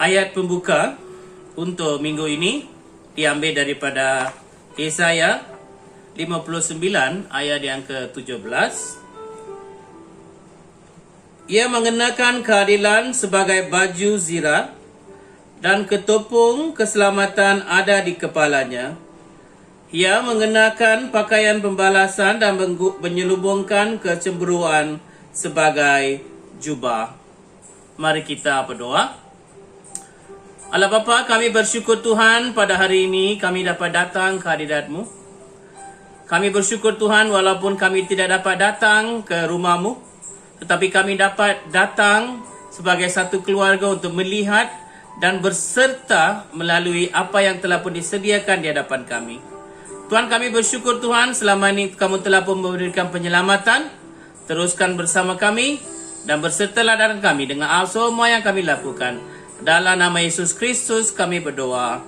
Ayat pembuka untuk minggu ini diambil daripada Yesaya 59 ayat yang ke-17. Ia mengenakan keadilan sebagai baju zirah dan ketopong keselamatan ada di kepalanya. Ia mengenakan pakaian pembalasan dan menyelubungkan kecemburuan sebagai jubah. Mari kita berdoa. Allah Bapa, kami bersyukur Tuhan pada hari ini kami dapat datang ke hadirat-Mu. Kami bersyukur Tuhan walaupun kami tidak dapat datang ke rumah-Mu, tetapi kami dapat datang sebagai satu keluarga untuk melihat dan berserta melalui apa yang telah pun disediakan di hadapan kami. Tuhan, kami bersyukur Tuhan selama ini kamu telah pun memberikan penyelamatan. Teruskan bersama kami dan bersertalah dalam kami dengan semua yang kami lakukan. Dalam nama Yesus Kristus kami berdoa.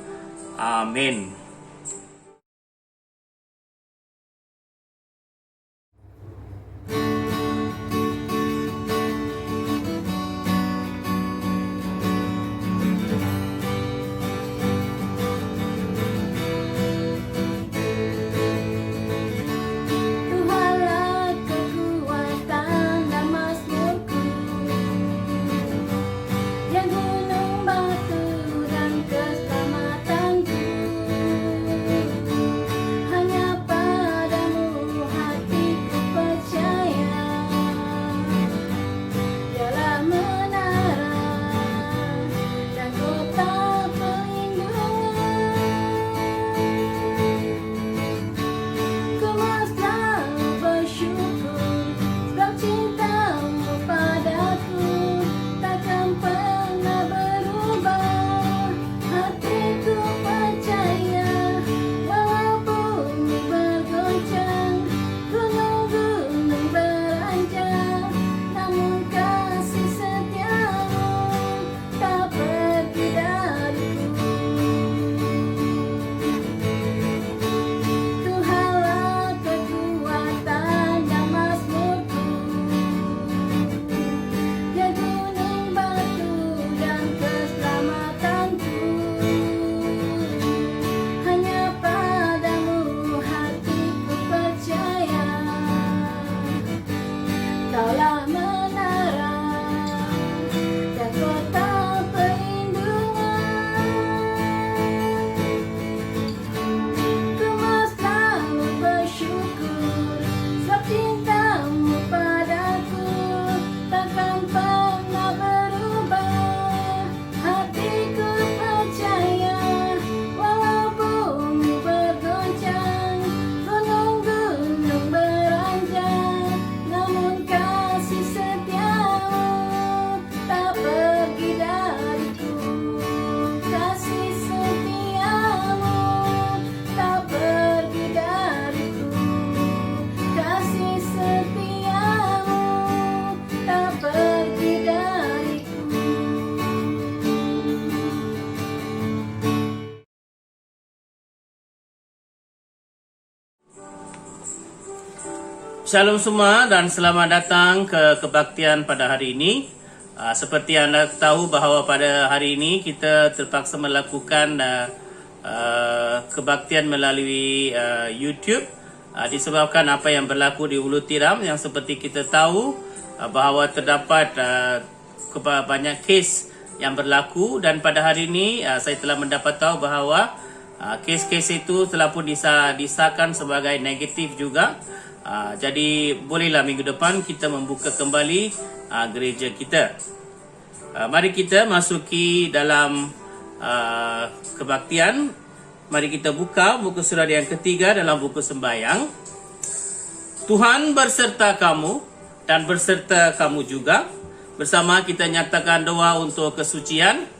Amin. Shalom semua dan selamat datang ke kebaktian pada hari ini. Seperti anda tahu bahawa pada hari ini kita terpaksa melakukan kebaktian melalui YouTube disebabkan apa yang berlaku di Ulu Tiram, yang seperti kita tahu bahawa terdapat banyak kes yang berlaku, dan pada hari ini saya telah mendapat tahu bahawa kes-kes itu telah pun disahkan sebagai negatif juga. Jadi bolehlah minggu depan kita membuka kembali gereja kita. Mari kita masuki dalam kebaktian. Mari kita buka muka surat yang ketiga dalam buku sembahyang. Tuhan berserta kamu dan berserta kamu juga. Bersama kita nyatakan doa untuk kesucian.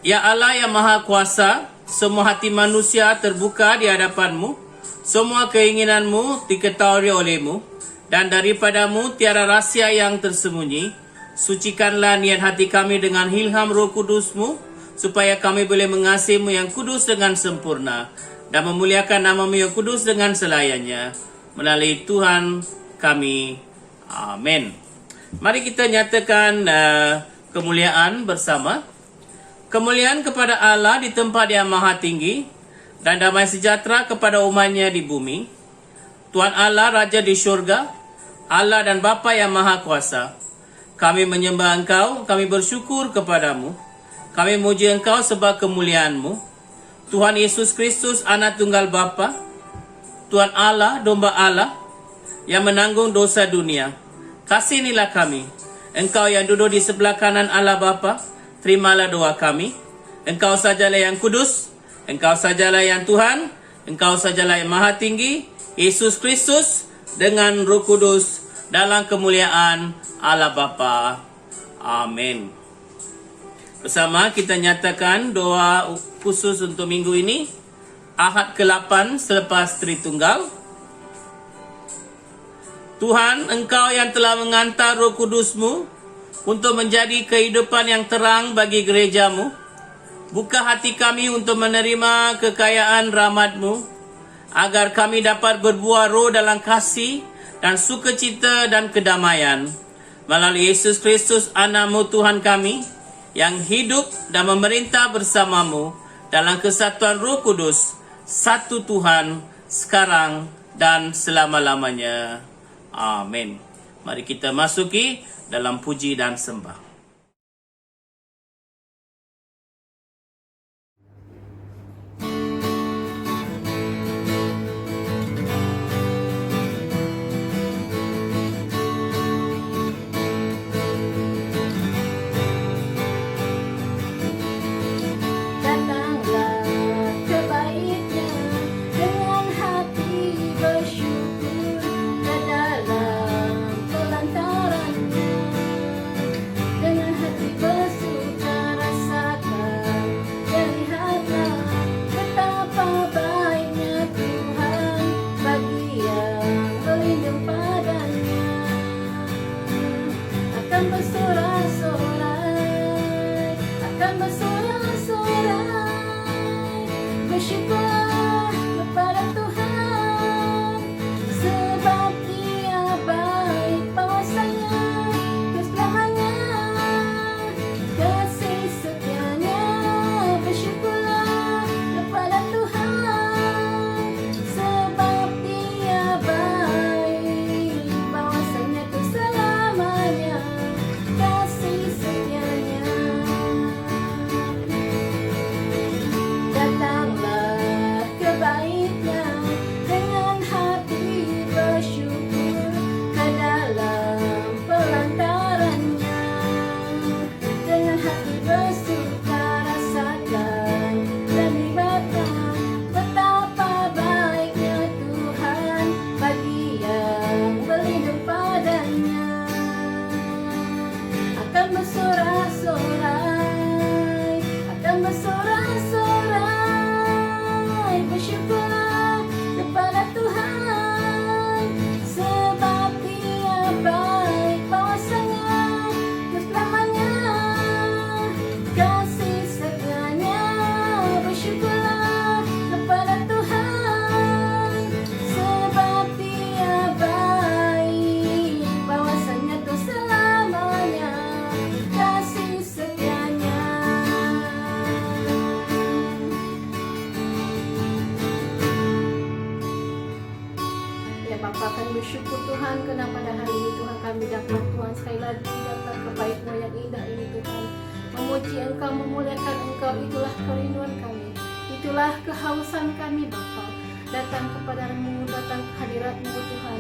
Ya Allah yang Maha Kuasa, semua hati manusia terbuka di hadapan-Mu. Semua keinginanmu diketahui olehmu, dan daripadamu tiada rahsia yang tersembunyi. Sucikanlah niat hati kami dengan ilham Roh Kudus-Mu, supaya kami boleh mengasihi-Mu yang kudus dengan sempurna, dan memuliakan nama-Mu yang kudus dengan selayannya. Melalui Tuhan kami. Amin. Mari kita nyatakan kemuliaan bersama. Kemuliaan kepada Allah di tempat yang maha tinggi, dan damai sejahtera kepada umatnya di bumi. Tuhan Allah, Raja di syurga, Allah dan Bapa yang maha kuasa. Kami menyembah Engkau, kami bersyukur kepadamu. Kami memuji Engkau sebab kemuliaan-Mu. Tuhan Yesus Kristus, Anak Tunggal Bapa, Tuhan Allah, Domba Allah, yang menanggung dosa dunia. Kasihanilah kami. Engkau yang duduk di sebelah kanan Allah Bapa, terimalah doa kami. Engkau sajalah yang kudus, Engkau sajalah yang Tuhan, Engkau sajalah yang maha tinggi, Yesus Kristus dengan Roh Kudus dalam kemuliaan Allah Bapa. Amin. Bersama kita nyatakan doa khusus untuk minggu ini, Ahad ke-8 selepas Tritunggal. Tuhan, Engkau yang telah mengantar Roh Kudus-Mu untuk menjadi kehidupan yang terang bagi gereja-Mu, buka hati kami untuk menerima kekayaan rahmat-Mu, agar kami dapat berbuah roh dalam kasih dan sukacita dan kedamaian. Melalui Yesus Kristus, Anak-Mu Tuhan kami, yang hidup dan memerintah bersama-Mu dalam kesatuan Roh Kudus, satu Tuhan, sekarang dan selama-lamanya. Amin. Mari kita masuki dalam puji dan sembah. Bersyukur Tuhan, karena pada hari ini Tuhan kami dapat Tuhan sekali lagi datang kebaikan yang indah ini Tuhan, memuji Engkau, memuliakan Engkau. Itulah kerinduan kami, itulah kehausan kami Bapa, datang kepadamu, datang ke hadirat-Mu Tuhan,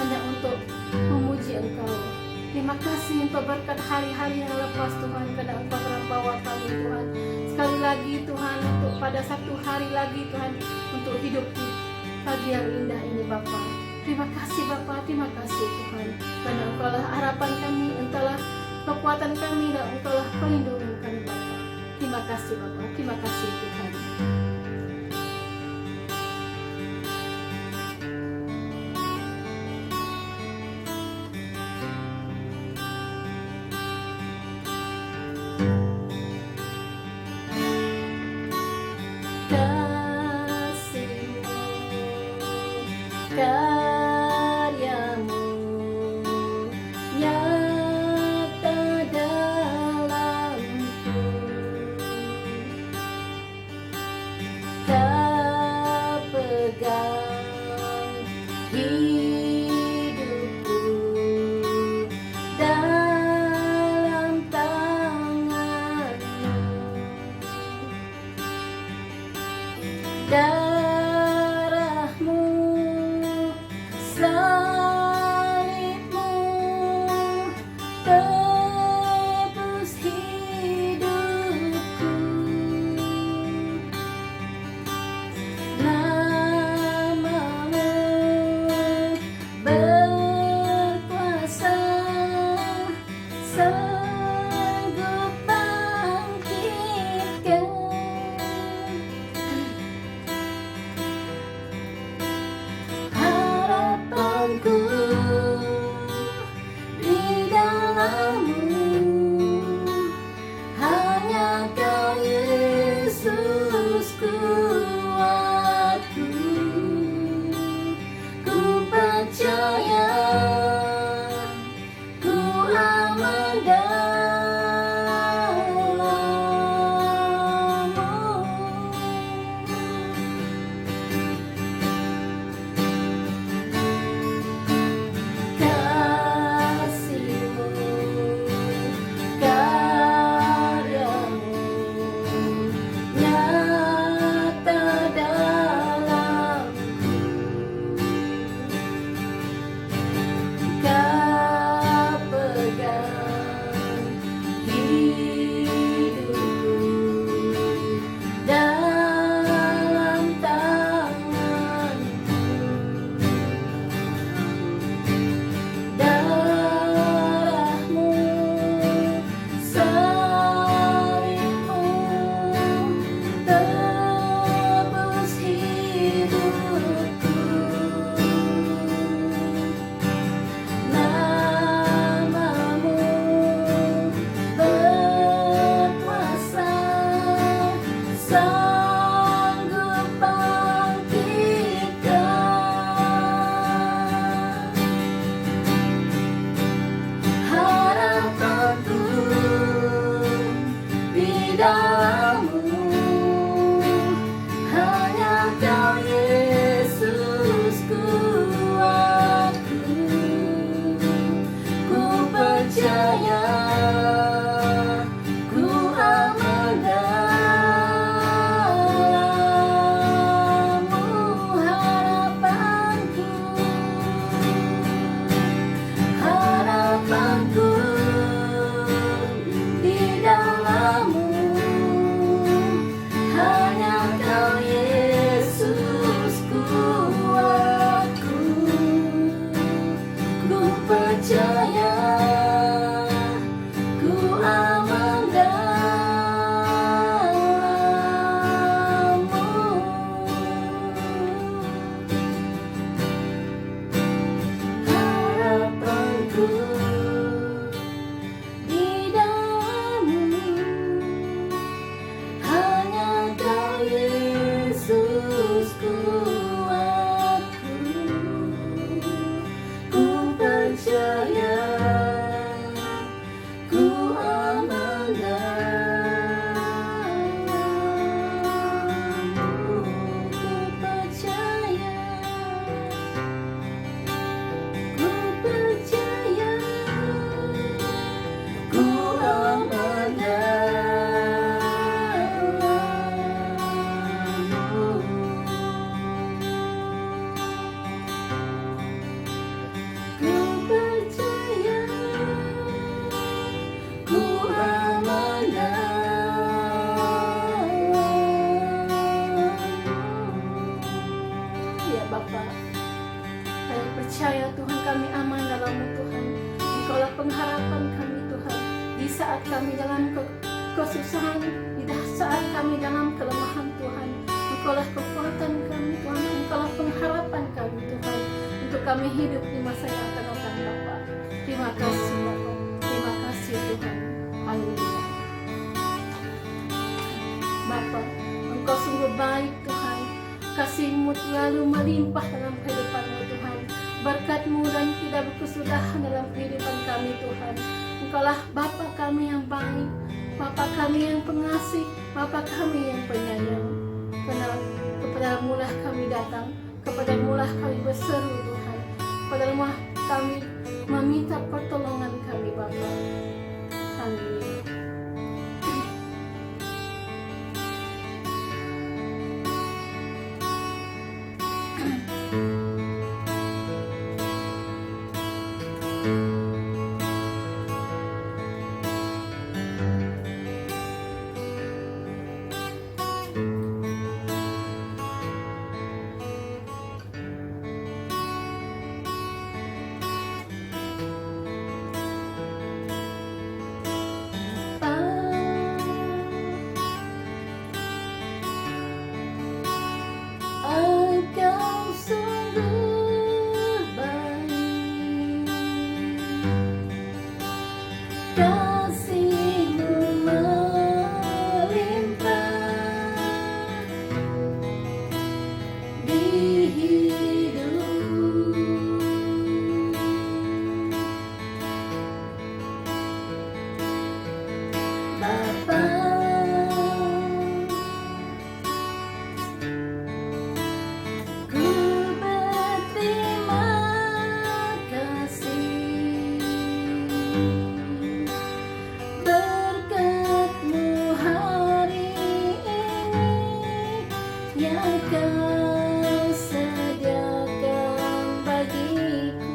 hanya untuk memuji Engkau. Terima kasih untuk berkat hari-hari yang lepas Tuhan, karena Engkau telah bawa kami Tuhan sekali lagi Tuhan, untuk pada satu hari lagi Tuhan, untuk hidup di pagi yang indah ini Bapa. Terima kasih Bapa, terima kasih Tuhan, karena Engkau lah harapan kami, Engkau lah kekuatan kami, dan Engkau lah perlindungan kami Bapa. Terima kasih Bapa, terima kasih Tuhan. Karyamu nyata dalamku, darahmu, salibmu, tebus hidupku. Namamu berkuasa, sanggup bangkitkan. Harapanku di dalam-Mu, hanya Kau Yesus kuatku. Ku percaya, ku aman dalam-Mu. Kasih-Mu, karya-Mu nyata dalamku. Kau pegang hidupku dalam tangan-Mu. Darah-Mu, salib-Mu, tebus hidupku. Namamu berkuasa, sanggup bangkitkan. Harapanku di dalam-Mu, hanya Kau Yesus kuatku. Ku percaya, ku aman dalam-Mu. Harapanku di dalam-Mu, hanya Kau Yesus kuatku. Ku percaya, ku aman dalam-Mu. Harapanku di dalam-Mu, hanya Kau Yesus kuatku. Ku percaya, ku aman dalam-Mu. Ku percaya, ku percaya, ku aman dalam-Mu. Ku percaya, ku aman dalam-Mu. Ya Bapa, kami percaya Tuhan, kami aman dalam-Mu Tuhan. Engkaulah pengharapan kami Tuhan, di saat kami dalam kesusahan, di saat kami dalam kelemahan Tuhan. Engkaulah kekuatan kami Tuhan, Engkaulah pengharapan kami Tuhan, untuk kami hidup di masa yang akan datang Bapa. Terima kasih Bapa, terima kasih Tuhan. Haleluya. Bapa, Engkau sungguh baik Tuhan, kasih-Mu selalu melimpah dalam kehidupan-Mu Tuhan. Berkat-Mu dan tidak berkesudahan dalam kehidupan kami Tuhan. Engkaulah Bapa kami yang baik, Bapa kami yang pengasih, Bapa kami yang penyayang. Karena kepada-Mu lah kami datang, kepada-Mu lah kami berseru Tuhan, kepada-Mu lah kami meminta pertolongan kami Bapa. Haleluya. yang Kau sediakan bagiku.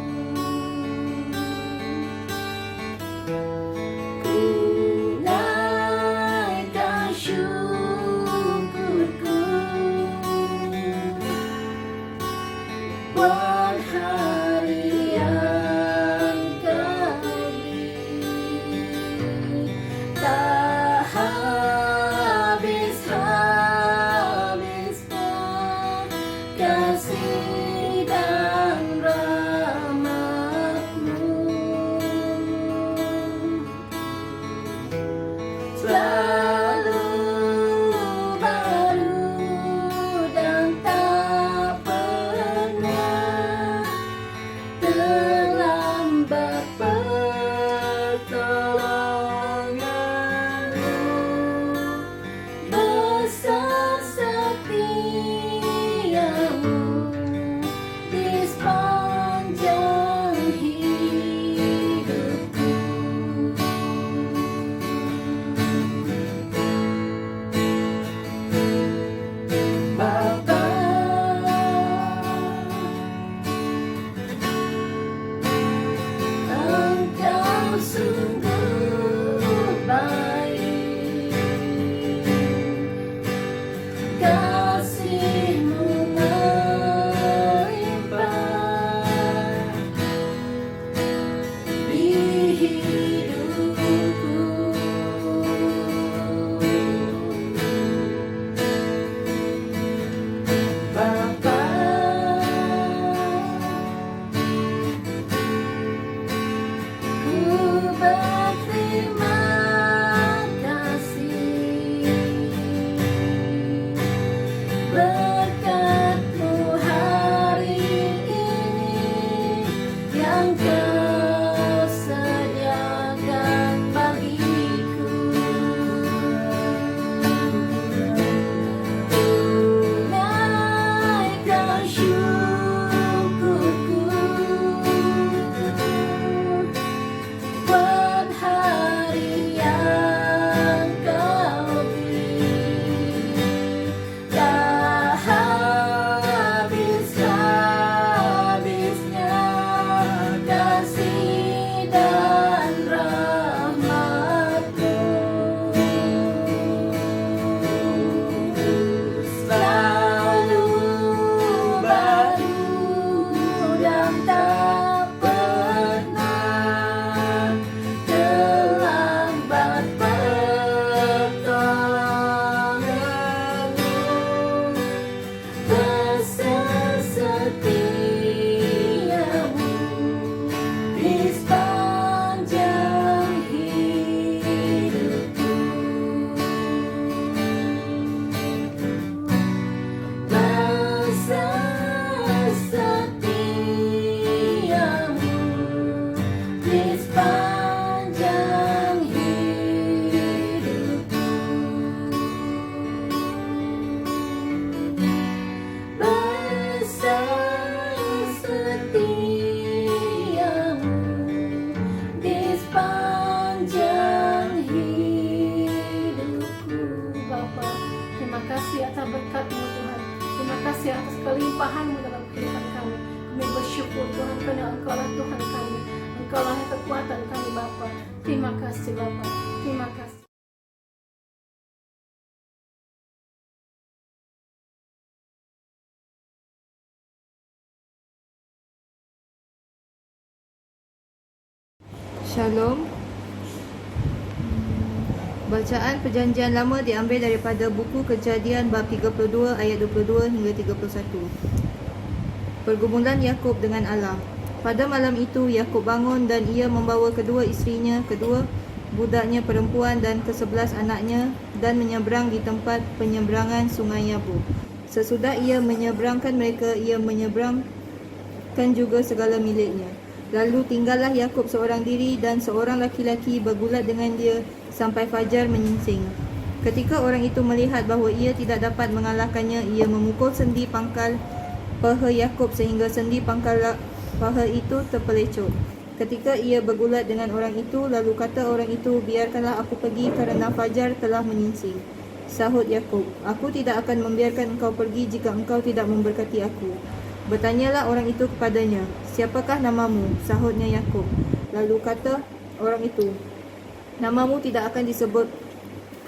Ku naikkan syukurku buat hari yang Kau beri. Tak habis-habisnya kasih dan rahmat-Mu, selalu baru dan tak pernah terlambat pertolongan-Mu. Besar setiamu di sepanjang hidupku. Bapa, Engkau sungguh baik, kasih-Mu melimpah di hidupku. Bapa, ku berterima kasih berkat-Mu hari ini yang Kau sediakan bagiku. Naikkan syukurku buat hari yang Kau beri. Tak habis-habisnya kasih dan rahmat-Mu, selalu baru dan tak pernah terlambat pertolongan-Mu. Besar setiamu di sepanjang hidupku. Besar setiamu di sepanjang hidupku. Besar setiamu di sepanjang hidupku. Bapa, terima kasih atas berkat-Mu Tuhan. Terima kasih atas kelimpahan-Mu dalam kehidupan kami. Kami bersyukur Tuhan karena Engkau lah Tuhan kami. Engkau lah kekuatan kami Bapa. Terima kasih Bapa. Terima kasih. Shalom. Bacaan Perjanjian Lama diambil daripada buku Kejadian bab 32 ayat 22 hingga 31. Pergumulan Yakub dengan Allah. Pada malam itu Yakub bangun dan ia membawa kedua isterinya, kedua budaknya perempuan dan ke-11 anaknya dan menyeberang di tempat penyeberangan sungai Yabok. Sesudah ia menyeberangkan mereka, ia menyeberangkan juga segala miliknya. Lalu tinggallah Yakub seorang diri dan seorang laki-laki bergulat dengan dia sampai fajar menyingsing. Ketika orang itu melihat bahawa ia tidak dapat mengalahkannya, ia memukul sendi pangkal paha Yakub sehingga sendi pangkal paha itu terpelecot. Ketika ia bergulat dengan orang itu, lalu kata orang itu, biarkanlah aku pergi kerana fajar telah menyingsing. Sahut Yakub, "Aku tidak akan membiarkan engkau pergi jika engkau tidak memberkati aku." Bertanyalah orang itu kepadanya, "Siapakah namamu?" Sahutnya Yakub. Lalu kata orang itu, "Namamu tidak akan disebut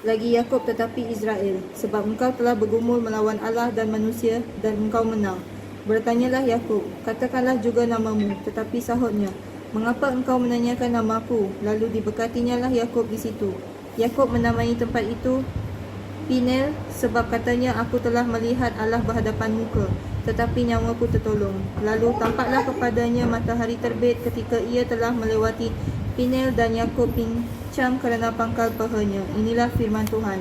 lagi Yakub tetapi Israel, sebab engkau telah bergumul melawan Allah dan manusia dan engkau menang." Bertanyalah Yakub, "Katakanlah juga namamu." Tetapi sahutnya, "Mengapa engkau menanyakan namaku?" Lalu diberkatinya lah Yakub di situ. Yakub menamai tempat itu Pinel, sebab katanya, "Aku telah melihat Allah berhadapan muka, tetapi nyawaku tertolong." Lalu tampaklah kepadanya matahari terbit ketika ia telah melewati Pinel, dan Yakub pincang kerana pangkal pahanya. Inilah firman Tuhan.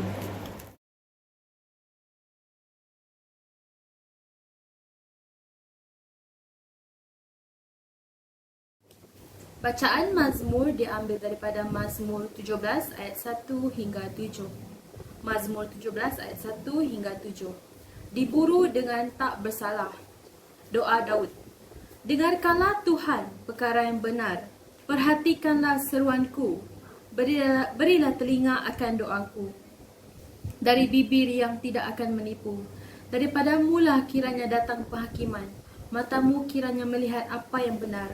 Bacaan Mazmur diambil daripada Mazmur 17 ayat 1 hingga 7. Mazmur 17 ayat 1 hingga 7. Diburu dengan tak bersalah. Doa Daud. Dengarkanlah Tuhan perkara yang benar. Perhatikanlah seruanku. Berilah telinga akan doaku. Dari bibir yang tidak akan menipu. Daripada mula kiranya datang penghakiman. Matamu kiranya melihat apa yang benar.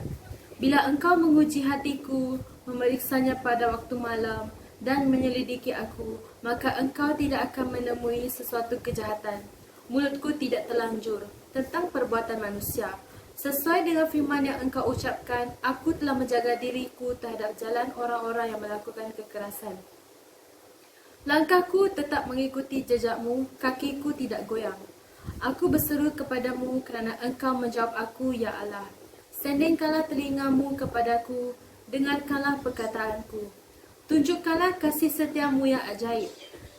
Bila engkau menguji hatiku, memeriksanya pada waktu malam dan menyelidiki aku, maka engkau tidak akan menemui sesuatu kejahatan. Mulutku tidak telanjur tentang perbuatan manusia. Sesuai dengan firman yang engkau ucapkan, aku telah menjaga diriku terhadap jalan orang-orang yang melakukan kekerasan. Langkahku tetap mengikuti jejakmu, kakiku tidak goyang. Aku berseru kepadamu kerana engkau menjawab aku, ya Allah. Sendingkanlah telingamu kepadaku, dengarkanlah perkataanku. Tunjukkanlah kasih setiamu yang ajaib,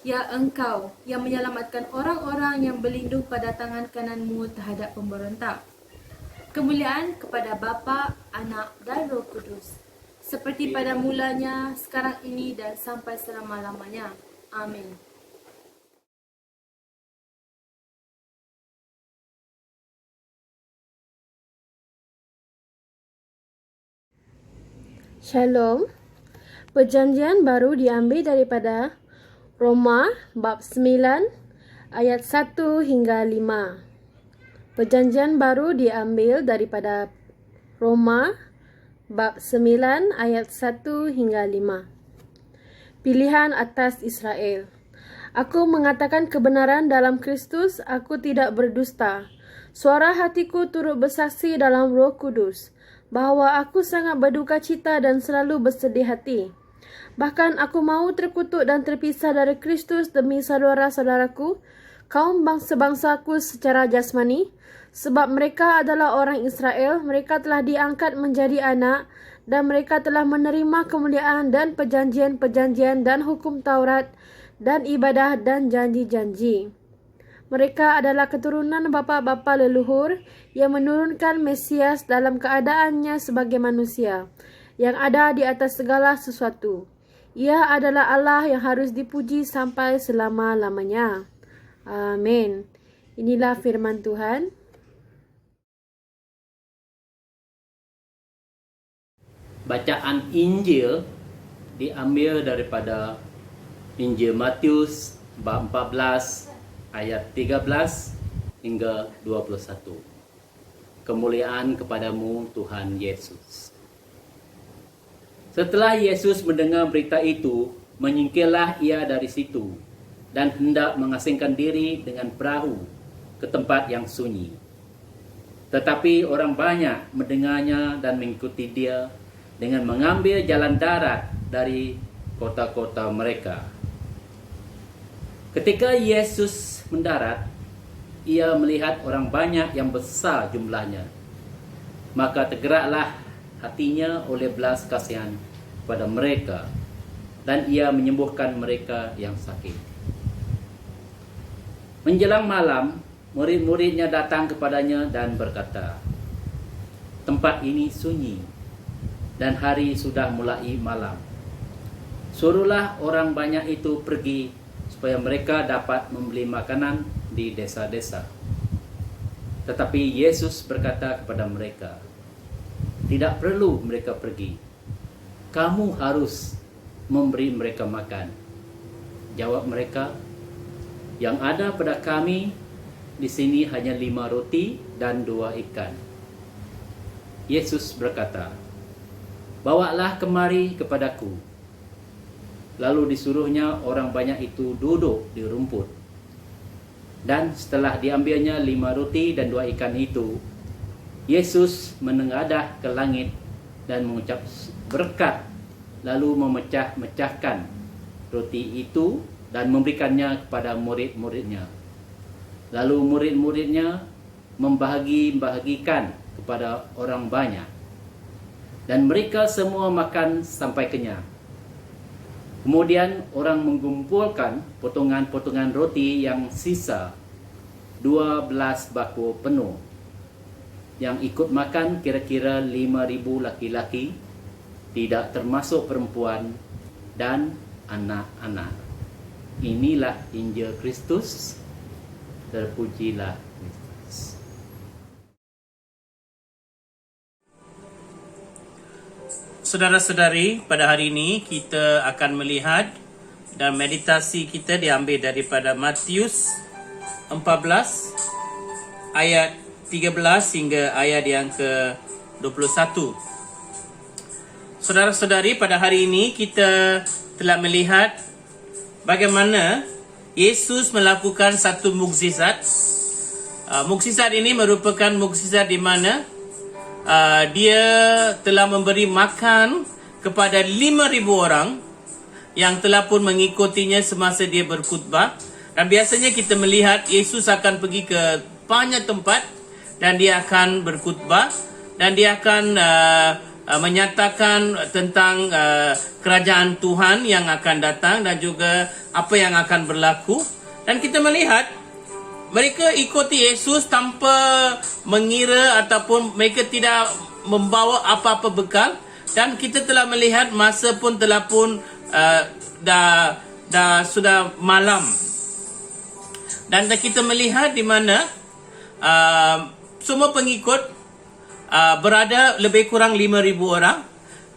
ya engkau yang menyelamatkan orang-orang yang berlindung pada tangan kananmu terhadap pemberontak. Kemuliaan kepada Bapa, Anak dan Roh Kudus, seperti pada mulanya, sekarang ini dan sampai selama-lamanya. Amin. Shalom. Perjanjian baru diambil daripada Roma bab 9 ayat 1 hingga 5. Perjanjian baru diambil daripada Roma bab 9 ayat 1 hingga 5. Pilihan atas Israel. Aku mengatakan kebenaran dalam Kristus, aku tidak berdusta. Suara hatiku turut bersaksi dalam Roh Kudus bahawa aku sangat berduka cita dan selalu bersedih hati. Bahkan aku mahu terkutuk dan terpisah dari Kristus demi saudara-saudaraku, kaum bangsa-bangsaku secara jasmani, sebab mereka adalah orang Israel, mereka telah diangkat menjadi anak, dan mereka telah menerima kemuliaan dan perjanjian-perjanjian dan hukum Taurat dan ibadah dan janji-janji. Mereka adalah keturunan bapa-bapa leluhur yang menurunkan Mesias dalam keadaannya sebagai manusia, yang ada di atas segala sesuatu. Ia adalah Allah yang harus dipuji sampai selama-lamanya. Amin. Inilah firman Tuhan. Bacaan Injil diambil daripada Injil Matius bab 14 ayat 13 hingga 21. Kemuliaan kepadamu Tuhan Yesus. Setelah Yesus mendengar berita itu, menyingkirlah ia dari situ dan hendak mengasingkan diri dengan perahu ke tempat yang sunyi. Tetapi orang banyak mendengarnya dan mengikuti dia dengan mengambil jalan darat dari kota-kota mereka. Ketika Yesus mendarat, ia melihat orang banyak yang besar jumlahnya. Maka tergeraklah hatinya oleh belas kasihan pada mereka, dan ia menyembuhkan mereka yang sakit. Menjelang malam, murid-muridnya datang kepadanya dan berkata, "Tempat ini sunyi, dan hari sudah mulai malam. Suruhlah orang banyak itu pergi, supaya mereka dapat membeli makanan di desa-desa." Tetapi Yesus berkata kepada mereka, "Tidak perlu mereka pergi. Kamu harus memberi mereka makan." Jawab mereka, Yang ada pada kami di sini hanya 5 roti dan 2 ikan. Yesus berkata, "Bawalah kemari kepadaku." Lalu disuruhnya orang banyak itu duduk di rumput. Dan setelah diambilnya 5 roti dan 2 ikan itu, Yesus menengadah ke langit dan mengucap berkat, lalu memecah-mecahkan roti itu dan memberikannya kepada murid-muridnya. Lalu murid-muridnya membagi-bagikan kepada orang banyak. Dan mereka semua makan sampai kenyang. Kemudian orang mengumpulkan potongan-potongan roti yang sisa, 12 bakul penuh. Yang ikut makan kira-kira 5.000 laki-laki, tidak termasuk perempuan dan anak-anak. Inilah Injil Kristus. Terpujilah Kristus. Saudara-saudari, pada hari ini kita akan melihat dan meditasi kita diambil daripada Matius 14 ayat 13 hingga ayat yang ke-21. Saudara-saudari, pada hari ini kita telah melihat bagaimana Yesus melakukan satu mukjizat. Mukjizat ini merupakan mukjizat di mana dia telah memberi makan kepada 5.000 orang yang telah pun mengikutinya semasa dia berkhutbah. Dan biasanya kita melihat Yesus akan pergi ke banyak tempat dan dia akan berkhutbah dan dia akan menyatakan tentang kerajaan Tuhan yang akan datang dan juga apa yang akan berlaku. Dan kita melihat mereka ikuti Yesus tanpa mengira ataupun mereka tidak membawa apa-apa bekal. Dan kita telah melihat masa pun telah pun sudah malam. Dan kita melihat di mana semua pengikut berada lebih kurang 5.000 orang.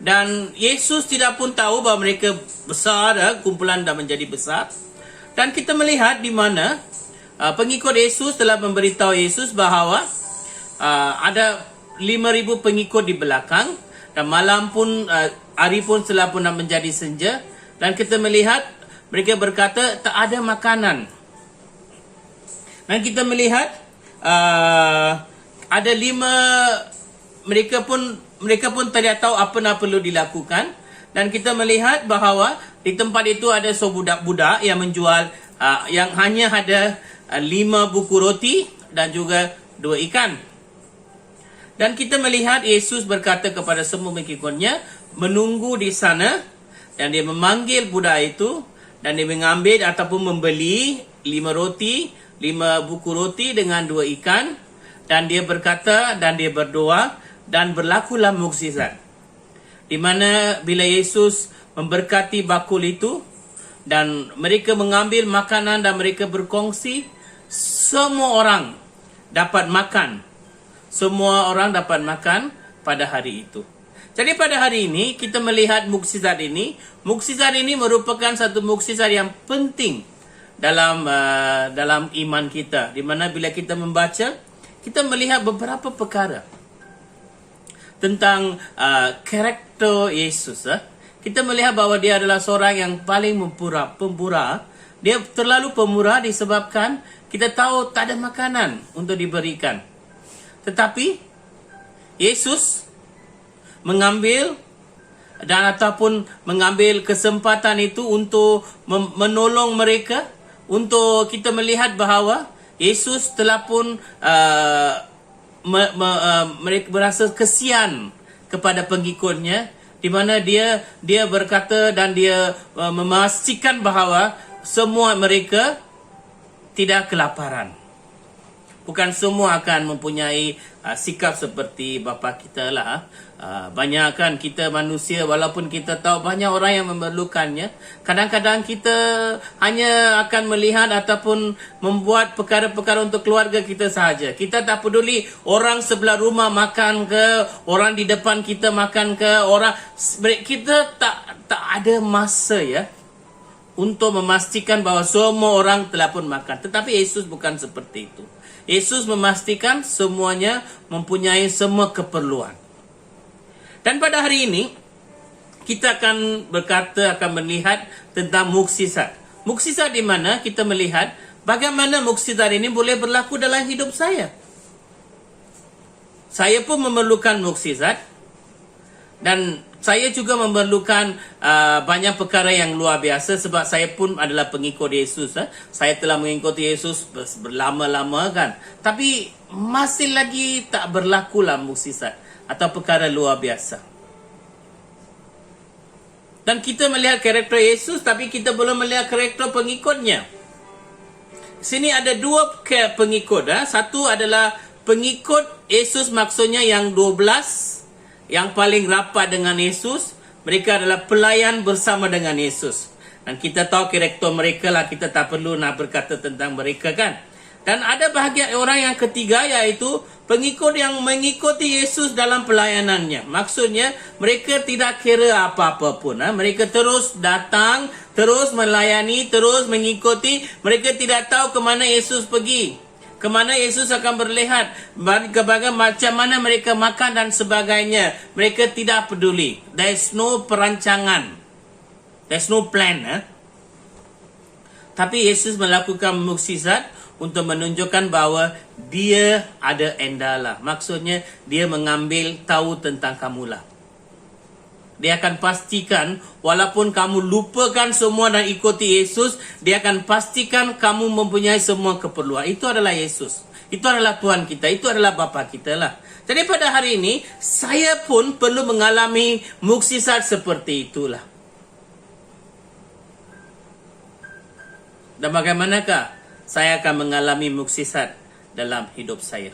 Dan Yesus tidak pun tahu bahawa mereka besar, kumpulan dah menjadi besar. Dan kita melihat di mana pengikut Yesus telah memberitahu Yesus bahawa ada 5.000 pengikut di belakang. Dan malam pun, hari pun telah pun menjadi senja. Dan kita melihat mereka berkata tak ada makanan. Dan kita melihat ada 5, mereka pun tidak tahu apa yang perlu dilakukan. Dan kita melihat bahawa di tempat itu ada seorang budak yang menjual yang hanya ada 5 buku roti dan juga 2 ikan. Dan kita melihat Yesus berkata kepada semua pengikutnya menunggu di sana. Dan dia memanggil budak itu dan dia mengambil ataupun membeli 5 roti, 5 buku roti dengan 2 ikan. Dan dia berkata dan dia berdoa dan berlakulah mukjizat. Di mana bila Yesus memberkati bakul itu dan mereka mengambil makanan dan mereka berkongsi, semua orang dapat makan. Semua orang dapat makan pada hari itu. Jadi pada hari ini kita melihat mukjizat ini. Mukjizat ini merupakan satu mukjizat yang penting dalam iman kita. Di mana bila kita membaca, kita melihat beberapa perkara tentang karakter Yesus. Kita melihat bahawa dia adalah seorang yang paling pemurah. Dia terlalu pemurah disebabkan kita tahu tak ada makanan untuk diberikan. Tetapi Yesus mengambil dan ataupun mengambil kesempatan itu untuk menolong mereka. Untuk kita melihat bahawa Yesus telah pun mereka berasa kesian kepada pengikutnya, di mana dia berkata dan dia memastikan bahawa semua mereka tidak kelaparan. Bukan semua akan mempunyai sikap seperti bapa kita lah. Banyak kan kita manusia, walaupun kita tahu banyak orang yang memerlukannya, kadang-kadang kita hanya akan melihat ataupun membuat perkara-perkara untuk keluarga kita sahaja. Kita tak peduli orang sebelah rumah makan ke, orang di depan kita makan ke, kita tak ada masa ya untuk memastikan bahwa semua orang telah pun makan. Tetapi Yesus bukan seperti itu. Yesus memastikan semuanya mempunyai semua keperluan. Dan pada hari ini, kita akan melihat tentang mukjizat. Mukjizat di mana kita melihat bagaimana mukjizat ini boleh berlaku dalam hidup saya. Saya pun memerlukan mukjizat. Dan saya juga memerlukan banyak perkara yang luar biasa sebab saya pun adalah pengikut Yesus. Saya telah mengikuti Yesus berlama-lama kan. Tapi masih lagi tak berlakulah mukjizat atau perkara luar biasa. Dan kita melihat karakter Yesus tapi kita belum melihat karakter pengikutnya. Sini ada dua pengikut. Satu adalah pengikut Yesus, maksudnya yang 12, yang paling rapat dengan Yesus. Mereka adalah pelayan bersama dengan Yesus. Dan kita tahu karakter mereka lah, kita tak perlu nak berkata tentang mereka kan. Dan ada bahagian orang yang ketiga, iaitu pengikut yang mengikuti Yesus dalam pelayanannya. Maksudnya mereka tidak kira apa-apa pun. Mereka terus datang, terus melayani, terus mengikuti. Mereka tidak tahu ke mana Yesus pergi, ke mana Yesus akan berlihat, macam mana mereka makan dan sebagainya. Mereka tidak peduli. There is no perancangan. There is no plan. Tapi Yesus melakukan mukjizat untuk menunjukkan bahawa dia ada endalah. Maksudnya dia mengambil tahu tentang kamulah. Dia akan pastikan walaupun kamu lupakan semua dan ikuti Yesus, dia akan pastikan kamu mempunyai semua keperluan. Itu adalah Yesus. Itu adalah Tuhan kita. Itu adalah Bapa kita lah. Jadi pada hari ini, saya pun perlu mengalami mukjizat seperti itulah. Dan bagaimanakah saya akan mengalami mukjizat dalam hidup saya?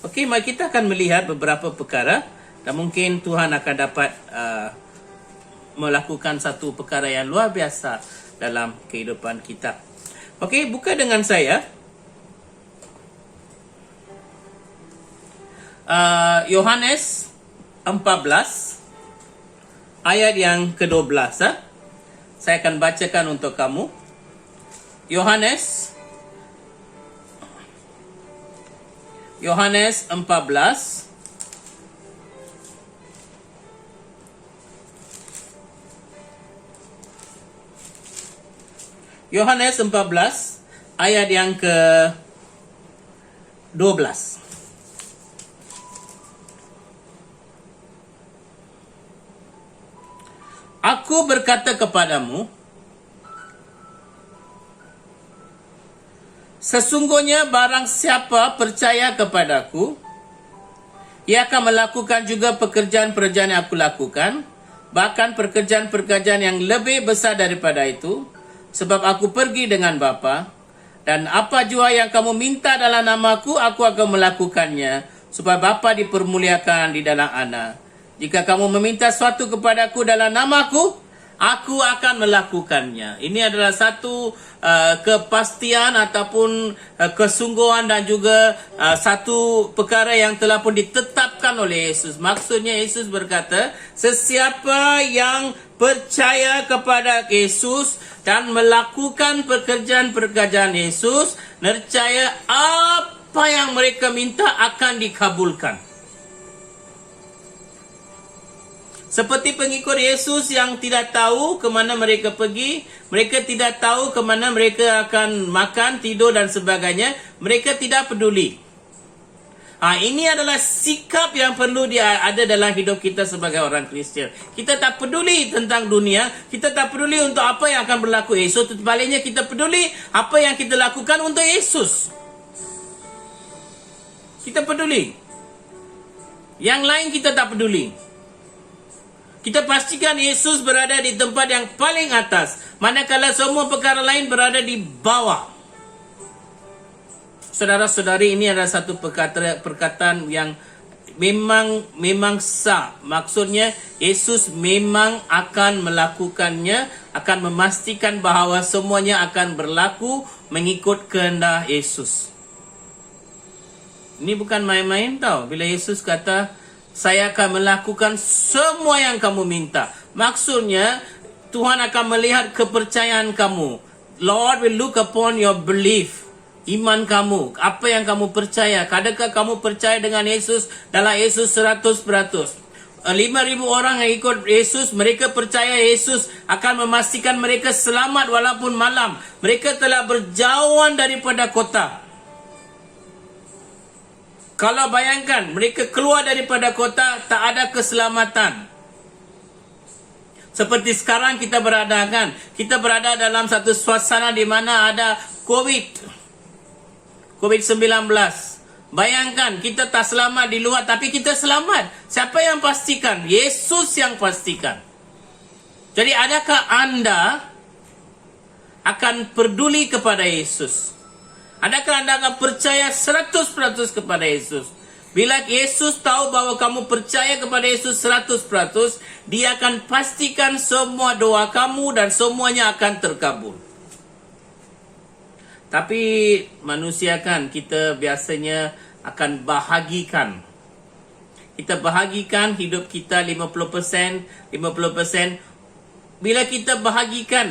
Okey, mari kita akan melihat beberapa perkara dan mungkin Tuhan akan dapat melakukan satu perkara yang luar biasa dalam kehidupan kita. Okey, buka dengan saya Yohanes 14 ayat yang ke-12. Saya akan bacakan untuk kamu. Yohanes 14 ayat yang ke-12. Aku berkata kepadamu, sesungguhnya barang siapa percaya kepadaku, ia akan melakukan juga pekerjaan-pekerjaan yang aku lakukan, bahkan pekerjaan-pekerjaan yang lebih besar daripada itu, sebab aku pergi dengan Bapa, dan apa jua yang kamu minta dalam namaku, aku akan melakukannya, supaya Bapa dipermuliakan di dalam Anak. Jika kamu meminta sesuatu kepadaku dalam namaku, aku akan melakukannya. Ini adalah satu kepastian ataupun kesungguhan dan juga satu perkara yang telah pun ditetapkan oleh Yesus. Maksudnya Yesus berkata, sesiapa yang percaya kepada Yesus dan melakukan pekerjaan-pekerjaan Yesus, nescaya apa yang mereka minta akan dikabulkan. Seperti pengikut Yesus yang tidak tahu ke mana mereka pergi, mereka tidak tahu ke mana mereka akan makan, tidur dan sebagainya, mereka tidak peduli. Ini adalah sikap yang perlu ada dalam hidup kita sebagai orang Kristian. Kita tak peduli tentang dunia, kita tak peduli untuk apa yang akan berlaku esok, sebaliknya kita peduli apa yang kita lakukan untuk Yesus. Kita peduli. Yang lain kita tak peduli. Kita pastikan Yesus berada di tempat yang paling atas, manakala semua perkara lain berada di bawah. Saudara-saudari, ini adalah satu perkataan yang memang sah. Maksudnya Yesus memang akan melakukannya, akan memastikan bahawa semuanya akan berlaku mengikut kehendak Yesus. Ini bukan main-main tau. Bila Yesus kata, saya akan melakukan semua yang kamu minta. Maksudnya, Tuhan akan melihat kepercayaan kamu. Lord will look upon your belief. Iman kamu, apa yang kamu percaya. Adakah kamu percaya dengan Yesus, dalam Yesus 100%? 5,000 orang yang ikut Yesus, mereka percaya Yesus akan memastikan mereka selamat walaupun malam. Mereka telah berjauhan daripada kota. Kalau bayangkan, mereka keluar daripada kota, tak ada keselamatan. Seperti sekarang kita berada kan, kita berada dalam satu suasana di mana ada COVID-19. Bayangkan, kita tak selamat di luar, tapi kita selamat. Siapa yang pastikan? Yesus yang pastikan. Jadi adakah anda akan peduli kepada Yesus? Adakah anda akan percaya 100% kepada Yesus? Bila Yesus tahu bahwa kamu percaya kepada Yesus 100%, dia akan pastikan semua doa kamu dan semuanya akan terkabul. Tapi manusia kan, kita biasanya akan bahagikan. Kita bahagikan hidup kita 50%. Bila kita bahagikan,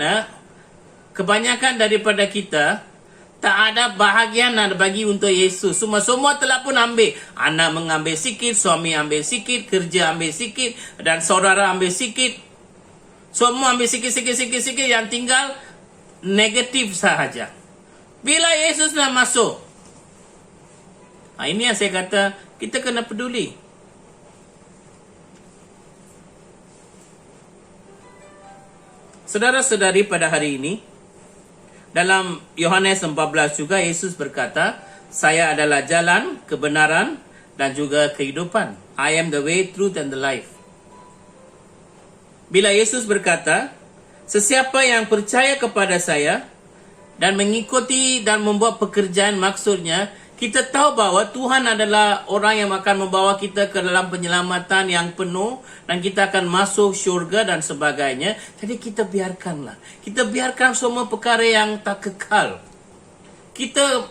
kebanyakan daripada kita tak ada bahagian nak bagi untuk Yesus. Semua telah pun ambil. Anak mengambil sikit, suami ambil sikit, kerja ambil sikit, dan saudara ambil sikit. Semua ambil sikit. Yang tinggal negatif sahaja. Bila Yesus nak masuk, ini yang saya kata, kita kena peduli. Saudara-saudari, pada hari ini, dalam Yohanes 14 juga Yesus berkata, saya adalah jalan, kebenaran dan juga kehidupan. I am the way, truth and the life. Bila Yesus berkata, sesiapa yang percaya kepada saya dan mengikuti dan membuat pekerjaan, maksudnya kita tahu bahwa Tuhan adalah orang yang akan membawa kita ke dalam penyelamatan yang penuh dan kita akan masuk syurga dan sebagainya. Jadi kita biarkanlah. Kita biarkan semua perkara yang tak kekal. Kita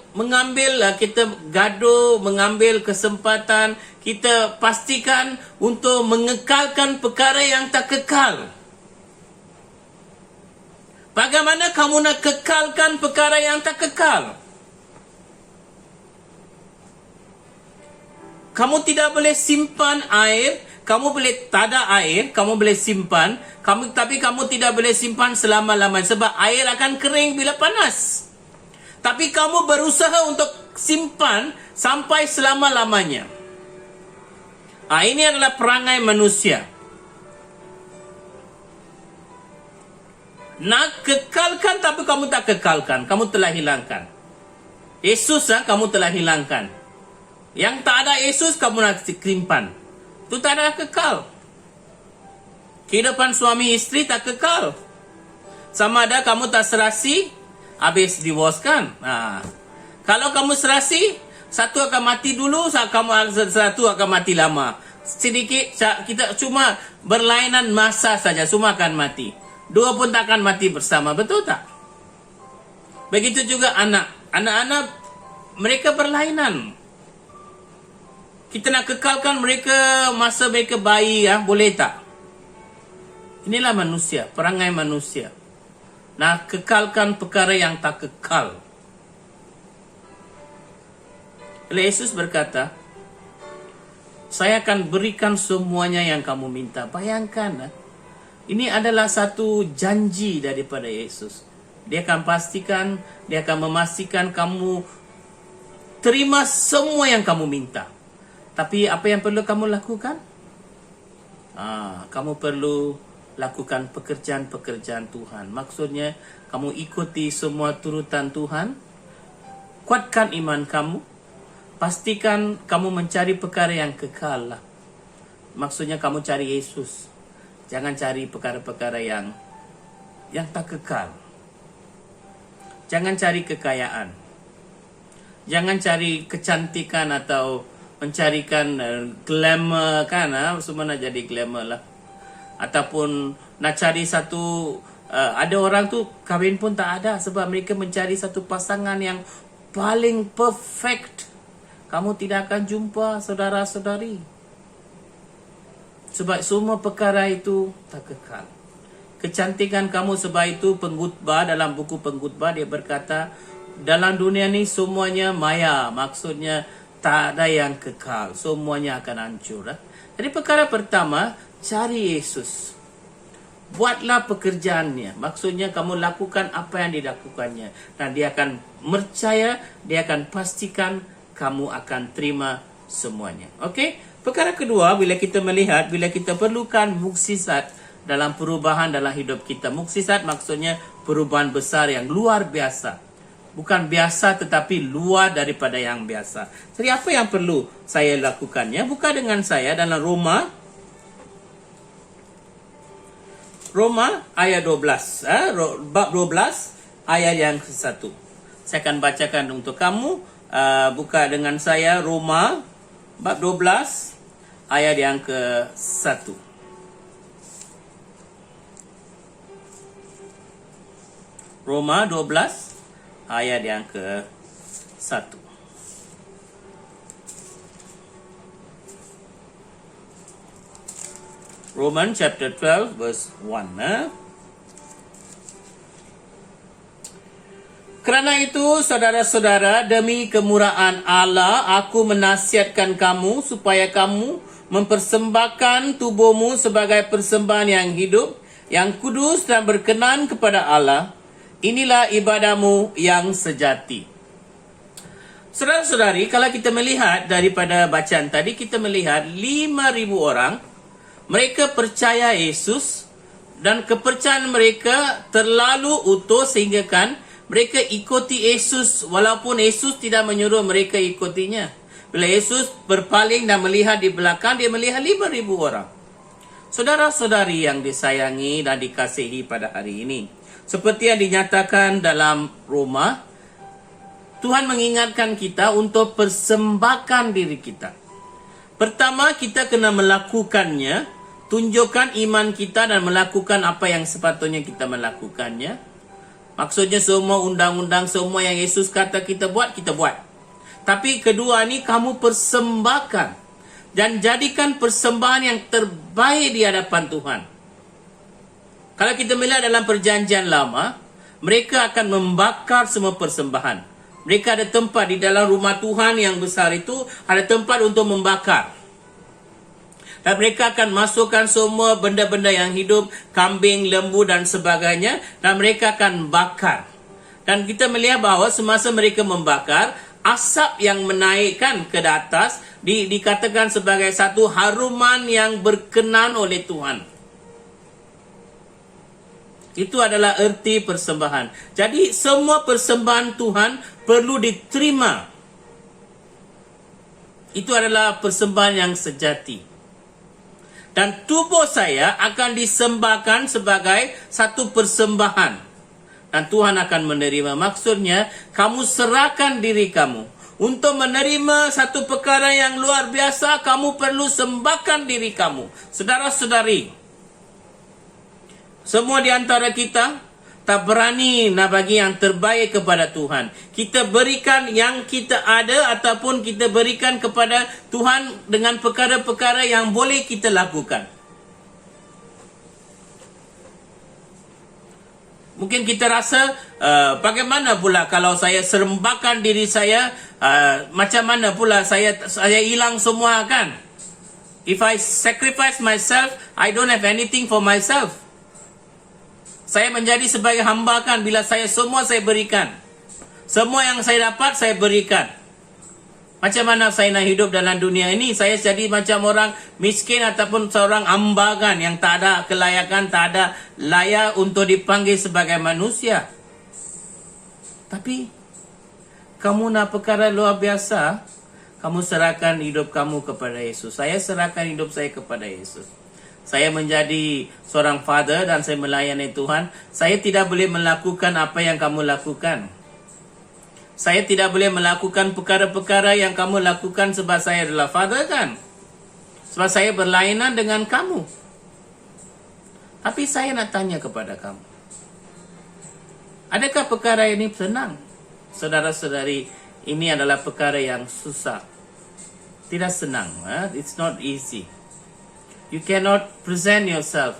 gaduh, mengambil kesempatan, kita pastikan untuk mengekalkan perkara yang tak kekal. Bagaimana kamu nak kekalkan perkara yang tak kekal? Kamu tidak boleh simpan air, kamu boleh tak ada air, kamu boleh simpan, tapi kamu tidak boleh simpan selama-lamanya sebab air akan kering bila panas. Tapi kamu berusaha untuk simpan sampai selama-lamanya. Ini adalah perangai manusia. Nak kekalkan tapi kamu tak kekalkan, kamu telah hilangkan. Yesus kamu telah hilangkan. Yang tak ada Yesus kamu nak simpan. Itu tak ada kekal. Kehidupan suami isteri tak kekal. Sama ada kamu tak serasi, habis divorce kan. Kalau kamu serasi, satu akan mati dulu, satu akan mati lama. Sedikit, kita cuma berlainan masa saja, semua akan mati. Dua pun tak akan mati bersama, betul tak? Begitu juga anak. Anak-anak mereka berlainan. Kita nak kekalkan mereka masa mereka bayi, boleh tak? Inilah manusia, perangai manusia. Nak kekalkan perkara yang tak kekal. Yesus berkata, saya akan berikan semuanya yang kamu minta. Bayangkan, ini adalah satu janji daripada Yesus. Dia akan pastikan, dia akan memastikan kamu terima semua yang kamu minta. Tapi apa yang perlu kamu lakukan? Kamu perlu lakukan pekerjaan-pekerjaan Tuhan. Maksudnya, kamu ikuti semua turutan Tuhan. Kuatkan iman kamu. Pastikan kamu mencari perkara yang kekal lah. Maksudnya kamu cari Yesus. Jangan cari perkara-perkara yang tak kekal. Jangan cari kekayaan. Jangan cari kecantikan atau mencarikan glamour kan, semua nak jadi glamour lah. Ataupun nak cari satu, ada orang tu kahwin pun tak ada sebab mereka mencari satu pasangan yang paling perfect. Kamu tidak akan jumpa, saudara-saudari. Sebab semua perkara itu tak kekal. kecantikan kamu. Sebab itu pengkhotbah dalam buku pengkhotbah dia berkata, dalam dunia ni semuanya maya, maksudnya tak ada yang kekal, semuanya akan hancur. Jadi perkara pertama, cari Yesus. Buatlah pekerjaannya. Maksudnya kamu lakukan apa yang dilakukannya. Dan dia akan percaya, dia akan pastikan kamu akan terima semuanya. Okey? Perkara kedua, bila kita melihat, bila kita perlukan mukjizat dalam perubahan dalam hidup kita. Mukjizat maksudnya perubahan besar yang luar biasa. Bukan biasa tetapi luar daripada yang biasa. Jadi apa yang perlu saya lakukannya? Buka dengan saya dalam Roma ayat 12, bab 12 ayat yang ke-1. Saya akan bacakan untuk kamu. Buka dengan saya Roma bab 12 ayat yang ke-1. Roma 12 ayat yang ke-1. Romans chapter 12 verse 1. Kerana itu, saudara-saudara, demi kemurahan Allah, aku menasihatkan kamu supaya kamu mempersembahkan tubuhmu sebagai persembahan yang hidup, yang kudus dan berkenan kepada Allah. Inilah ibadahmu yang sejati. Saudara-saudari, kalau kita melihat daripada bacaan tadi, kita melihat 5,000 orang. Mereka percaya Yesus dan kepercayaan mereka terlalu utuh sehingga kan mereka ikuti Yesus walaupun Yesus tidak menyuruh mereka ikutinya. Bila Yesus berpaling dan melihat di belakang, dia melihat 5,000 orang. Saudara-saudari yang disayangi dan dikasihi pada hari ini, seperti yang dinyatakan dalam Roma, Tuhan mengingatkan kita untuk persembahkan diri kita. Pertama, kita kena melakukannya. Tunjukkan iman kita dan melakukan apa yang sepatutnya kita melakukannya. Maksudnya semua undang-undang, semua yang Yesus kata kita buat, kita buat. Tapi kedua ni, kamu persembahkan. Dan jadikan persembahan yang terbaik di hadapan Tuhan. Kalau kita melihat dalam perjanjian lama, mereka akan membakar semua persembahan. Mereka ada tempat di dalam rumah Tuhan yang besar itu, ada tempat untuk membakar. Dan mereka akan masukkan semua benda-benda yang hidup, kambing, lembu dan sebagainya. Dan mereka akan bakar. Dan kita melihat bahawa semasa mereka membakar, asap yang menaikkan ke atas dikatakan sebagai satu haruman yang berkenan oleh Tuhan. Itu adalah erti persembahan. Jadi semua persembahan Tuhan perlu diterima. Itu adalah persembahan yang sejati. Dan tubuh saya akan disembahkan sebagai satu persembahan. Dan Tuhan akan menerima. Maksudnya, kamu serahkan diri kamu. Untuk menerima satu perkara yang luar biasa, kamu perlu sembahkan diri kamu. Saudara-saudari, semua di antara kita tak berani nak bagi yang terbaik kepada Tuhan. Kita berikan yang kita ada ataupun kita berikan kepada Tuhan dengan perkara-perkara yang boleh kita lakukan. Mungkin kita rasa, bagaimana pula kalau saya serembakan diri saya, macam mana pula saya hilang semua kan? If I sacrifice myself, I don't have anything for myself. Saya menjadi sebagai hamba kan, bila semua saya berikan. Semua yang saya dapat, saya berikan. Macam mana saya nak hidup dalam dunia ini? Saya jadi macam orang miskin ataupun seorang hamba kan, yang tak ada kelayakan, tak ada layak untuk dipanggil sebagai manusia. Tapi, kamu nak perkara luar biasa, kamu serahkan hidup kamu kepada Yesus. Saya serahkan hidup saya kepada Yesus. Saya menjadi seorang father dan saya melayani Tuhan. Saya tidak boleh melakukan apa yang kamu lakukan. Saya tidak boleh melakukan perkara-perkara yang kamu lakukan sebab saya adalah father kan. Sebab saya berlainan dengan kamu. Tapi saya nak tanya kepada kamu. Adakah perkara ini senang? Saudara-saudari, ini adalah perkara yang susah. Tidak senang. It's not easy. You cannot present yourself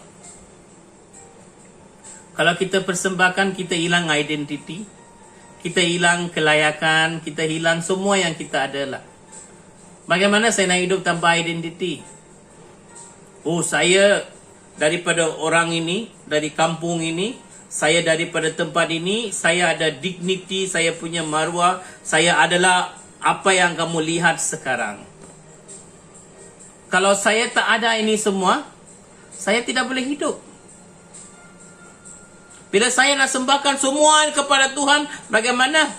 Kalau kita persembahkan, kita hilang identiti, kita hilang kelayakan, kita hilang semua yang kita adalah. Bagaimana saya nak hidup tanpa identiti? Oh, saya daripada orang ini, dari kampung ini, saya daripada tempat ini, saya ada dignity, saya punya maruah, saya adalah apa yang kamu lihat sekarang. Kalau saya tak ada ini semua, saya tidak boleh hidup. Bila saya nak sembahkan semua kepada Tuhan, bagaimana?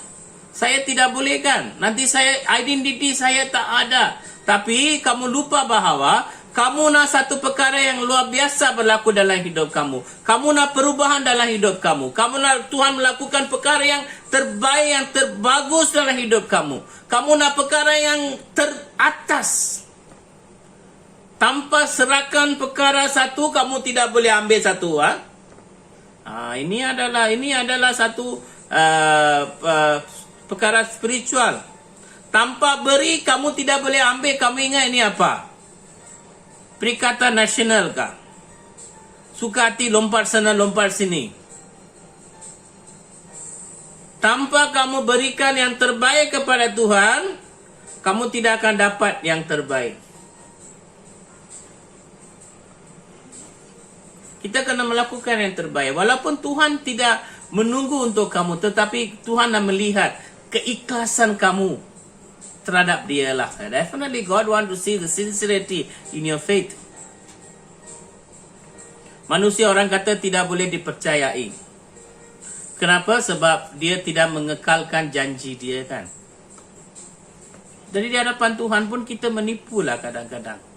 Saya tidak boleh kan? Nanti saya, identiti saya tak ada. Tapi kamu lupa bahawa kamu nak satu perkara yang luar biasa berlaku dalam hidup kamu. Kamu nak perubahan dalam hidup kamu. Kamu nak Tuhan melakukan perkara yang terbaik, yang terbagus dalam hidup kamu. Kamu nak perkara yang teratas. Tanpa serahkan perkara satu, kamu tidak boleh ambil satu. Ini adalah satu perkara spiritual. Tanpa beri, kamu tidak boleh ambil. Kamu ingat ini apa? Perikatan nasional kah? Suka hati lompat sana lompat sini. Tanpa kamu berikan yang terbaik kepada Tuhan, kamu tidak akan dapat yang terbaik. Kita kena melakukan yang terbaik. Walaupun Tuhan tidak menunggu untuk kamu, tetapi Tuhan nak melihat keikhlasan kamu terhadap dia lah. Definitely God want to see the sincerity in your faith. Manusia orang kata tidak boleh dipercayai. Kenapa? Sebab dia tidak mengekalkan janji dia kan. Jadi di hadapan Tuhan pun kita menipulah kadang-kadang.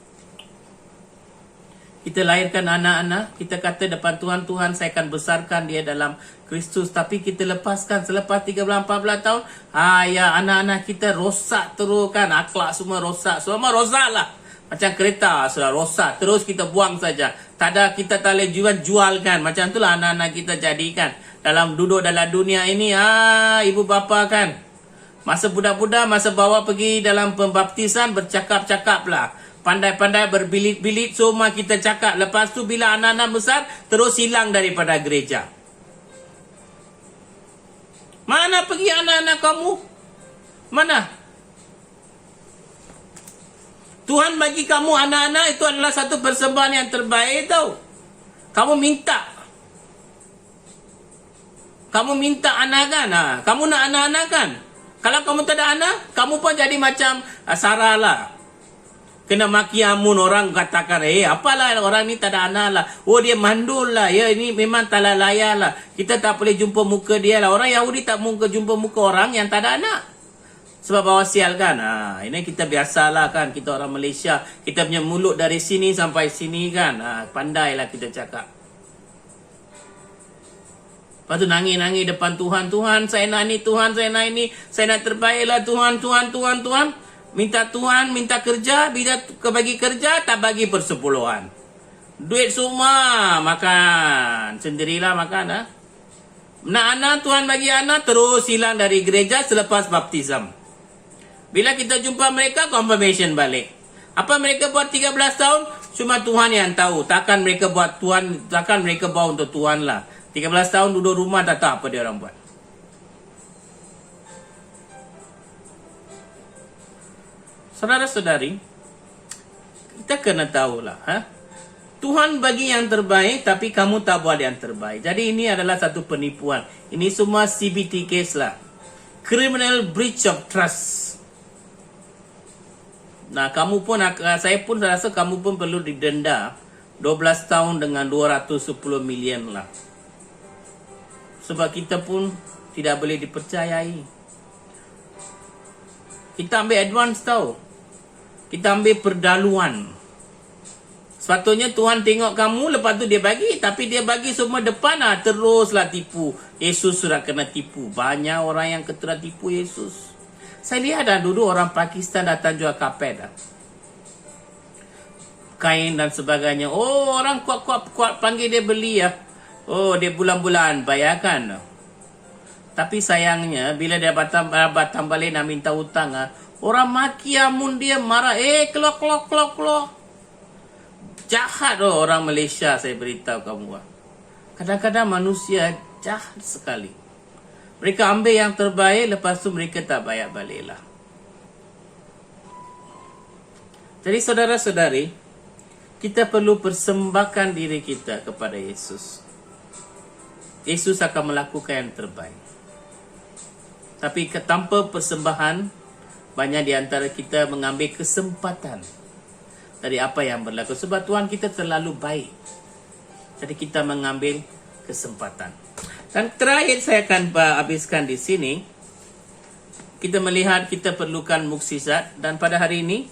Kita lahirkan anak-anak, kita kata depan Tuhan, Tuhan saya akan besarkan dia dalam Kristus. Tapi kita lepaskan selepas 13-14 tahun, ya anak-anak kita rosak terus kan. Akhlak semua rosak, semua rosak lah. Macam kereta sudah rosak, terus kita buang saja. Tak ada, kita tak boleh jual kan. Macam itulah anak-anak kita jadikan. Dalam duduk dalam dunia ini, ibu bapa kan. Masa budak-budak, masa bawa pergi dalam pembaptisan, bercakap-cakap lah. Pandai-pandai berbilit-bilit, semua kita cakap. Lepas tu bila anak-anak besar, terus hilang daripada gereja. Mana pergi anak-anak kamu? Mana? Tuhan bagi kamu anak-anak, itu adalah satu persembahan yang terbaik tau. Kamu minta. Kamu minta anak kan? Kamu nak anak-anak kan? Kalau kamu tak ada anak, kamu pun jadi macam Sarah lah. Kena maki amun orang katakan, apalah orang ni tak ada anak lah. Oh dia mandul lah. Ya ini memang tak layak lah. Kita tak boleh jumpa muka dia lah. Orang Yahudi tak mungkin jumpa muka orang yang tak ada anak. Sebab bawa sial kan. Ini kita biasalah kan. Kita orang Malaysia. Kita punya mulut dari sini sampai sini kan. Pandailah kita cakap. Lepas tu nangis-nangis depan Tuhan. Tuhan saya nak ni. Tuhan saya nak ini. Saya nak terbaik lah Tuhan. Tuhan. Minta Tuhan, minta kerja, bila bagi kerja, tak bagi persepuluhan. Duit semua, makan. Sendirilah makan. Nak anak, Tuhan bagi anak, terus hilang dari gereja selepas baptism. Bila kita jumpa mereka, confirmation balik. Apa mereka buat 13 tahun? Cuma Tuhan yang tahu. Takkan mereka buat Tuhan, takkan mereka bawa untuk Tuhan lah. 13 tahun duduk rumah, tak tahu apa dia orang buat. Saudara-saudari, kita kena tahulah. Tuhan bagi yang terbaik, tapi kamu tak buat yang terbaik. Jadi ini adalah satu penipuan. Ini semua CBT case lah. Criminal breach of trust. Nah, saya pun rasa kamu pun perlu didenda 12 tahun dengan 210 million lah. Sebab kita pun tidak boleh dipercayai. Kita ambil advance tau. Kita ambil perdaluan. Sepatutnya Tuhan tengok kamu, lepas tu dia bagi. Tapi dia bagi semua depan lah. Teruslah tipu. Yesus sudah kena tipu. Banyak orang yang kena tipu Yesus. Saya lihat dulu orang Pakistan datang jual kapet. Kain dan sebagainya. Oh, orang kuat panggil dia beli ya. Oh, dia bulan-bulan bayarkan. Tapi sayangnya, bila dia batang balik nak minta hutang, orang maki amun dia marah. Kelok. Jahat orang Malaysia, saya beritahu kamu. Kadang-kadang manusia jahat sekali. Mereka ambil yang terbaik, lepas tu mereka tak bayar baliklah. Jadi saudara-saudari, kita perlu persembahkan diri kita kepada Yesus. Yesus akan melakukan yang terbaik. Tapi tanpa persembahan, banyak di antara kita mengambil kesempatan dari apa yang berlaku. Sebab Tuhan kita terlalu baik. Jadi kita mengambil kesempatan. Dan terakhir saya akan habiskan di sini. Kita melihat kita perlukan mukjizat. Dan pada hari ini,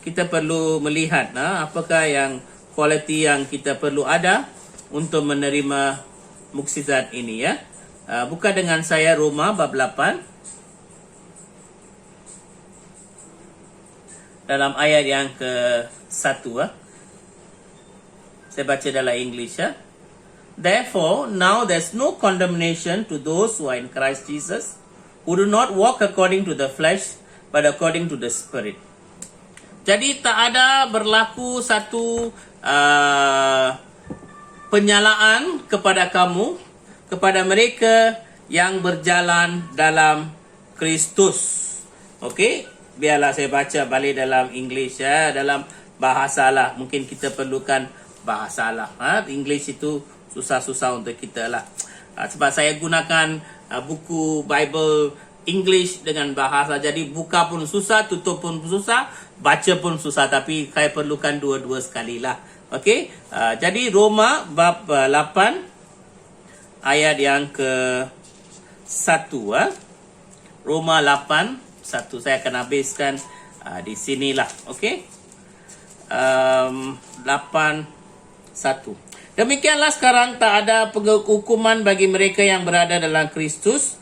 kita perlu melihat apakah yang kualiti yang kita perlu ada untuk menerima mukjizat ini ya. Buka dengan saya Roma bab 8. Dalam ayat yang ke-1 Saya baca dalam English ya. Therefore, now there's no condemnation to those who are in Christ Jesus, who do not walk according to the flesh, but according to the Spirit. Jadi tak ada berlaku satu penyalaan kepada kamu, kepada mereka yang berjalan dalam Kristus. Okey, biarlah saya baca balik dalam English ya, dalam bahasa lah. Mungkin kita perlukan bahasa lah. English itu susah-susah untuk kita lah. Sebab saya gunakan buku Bible English dengan bahasa. Jadi buka pun susah, tutup pun susah, baca pun susah. Tapi saya perlukan dua-dua sekali lah. Okey. Jadi Roma bab 8 ayat yang ke-1. Roma 8 1. Saya akan habiskan di sinilah. Okey. 8 1. Demikianlah sekarang tak ada penghukuman bagi mereka yang berada dalam Kristus.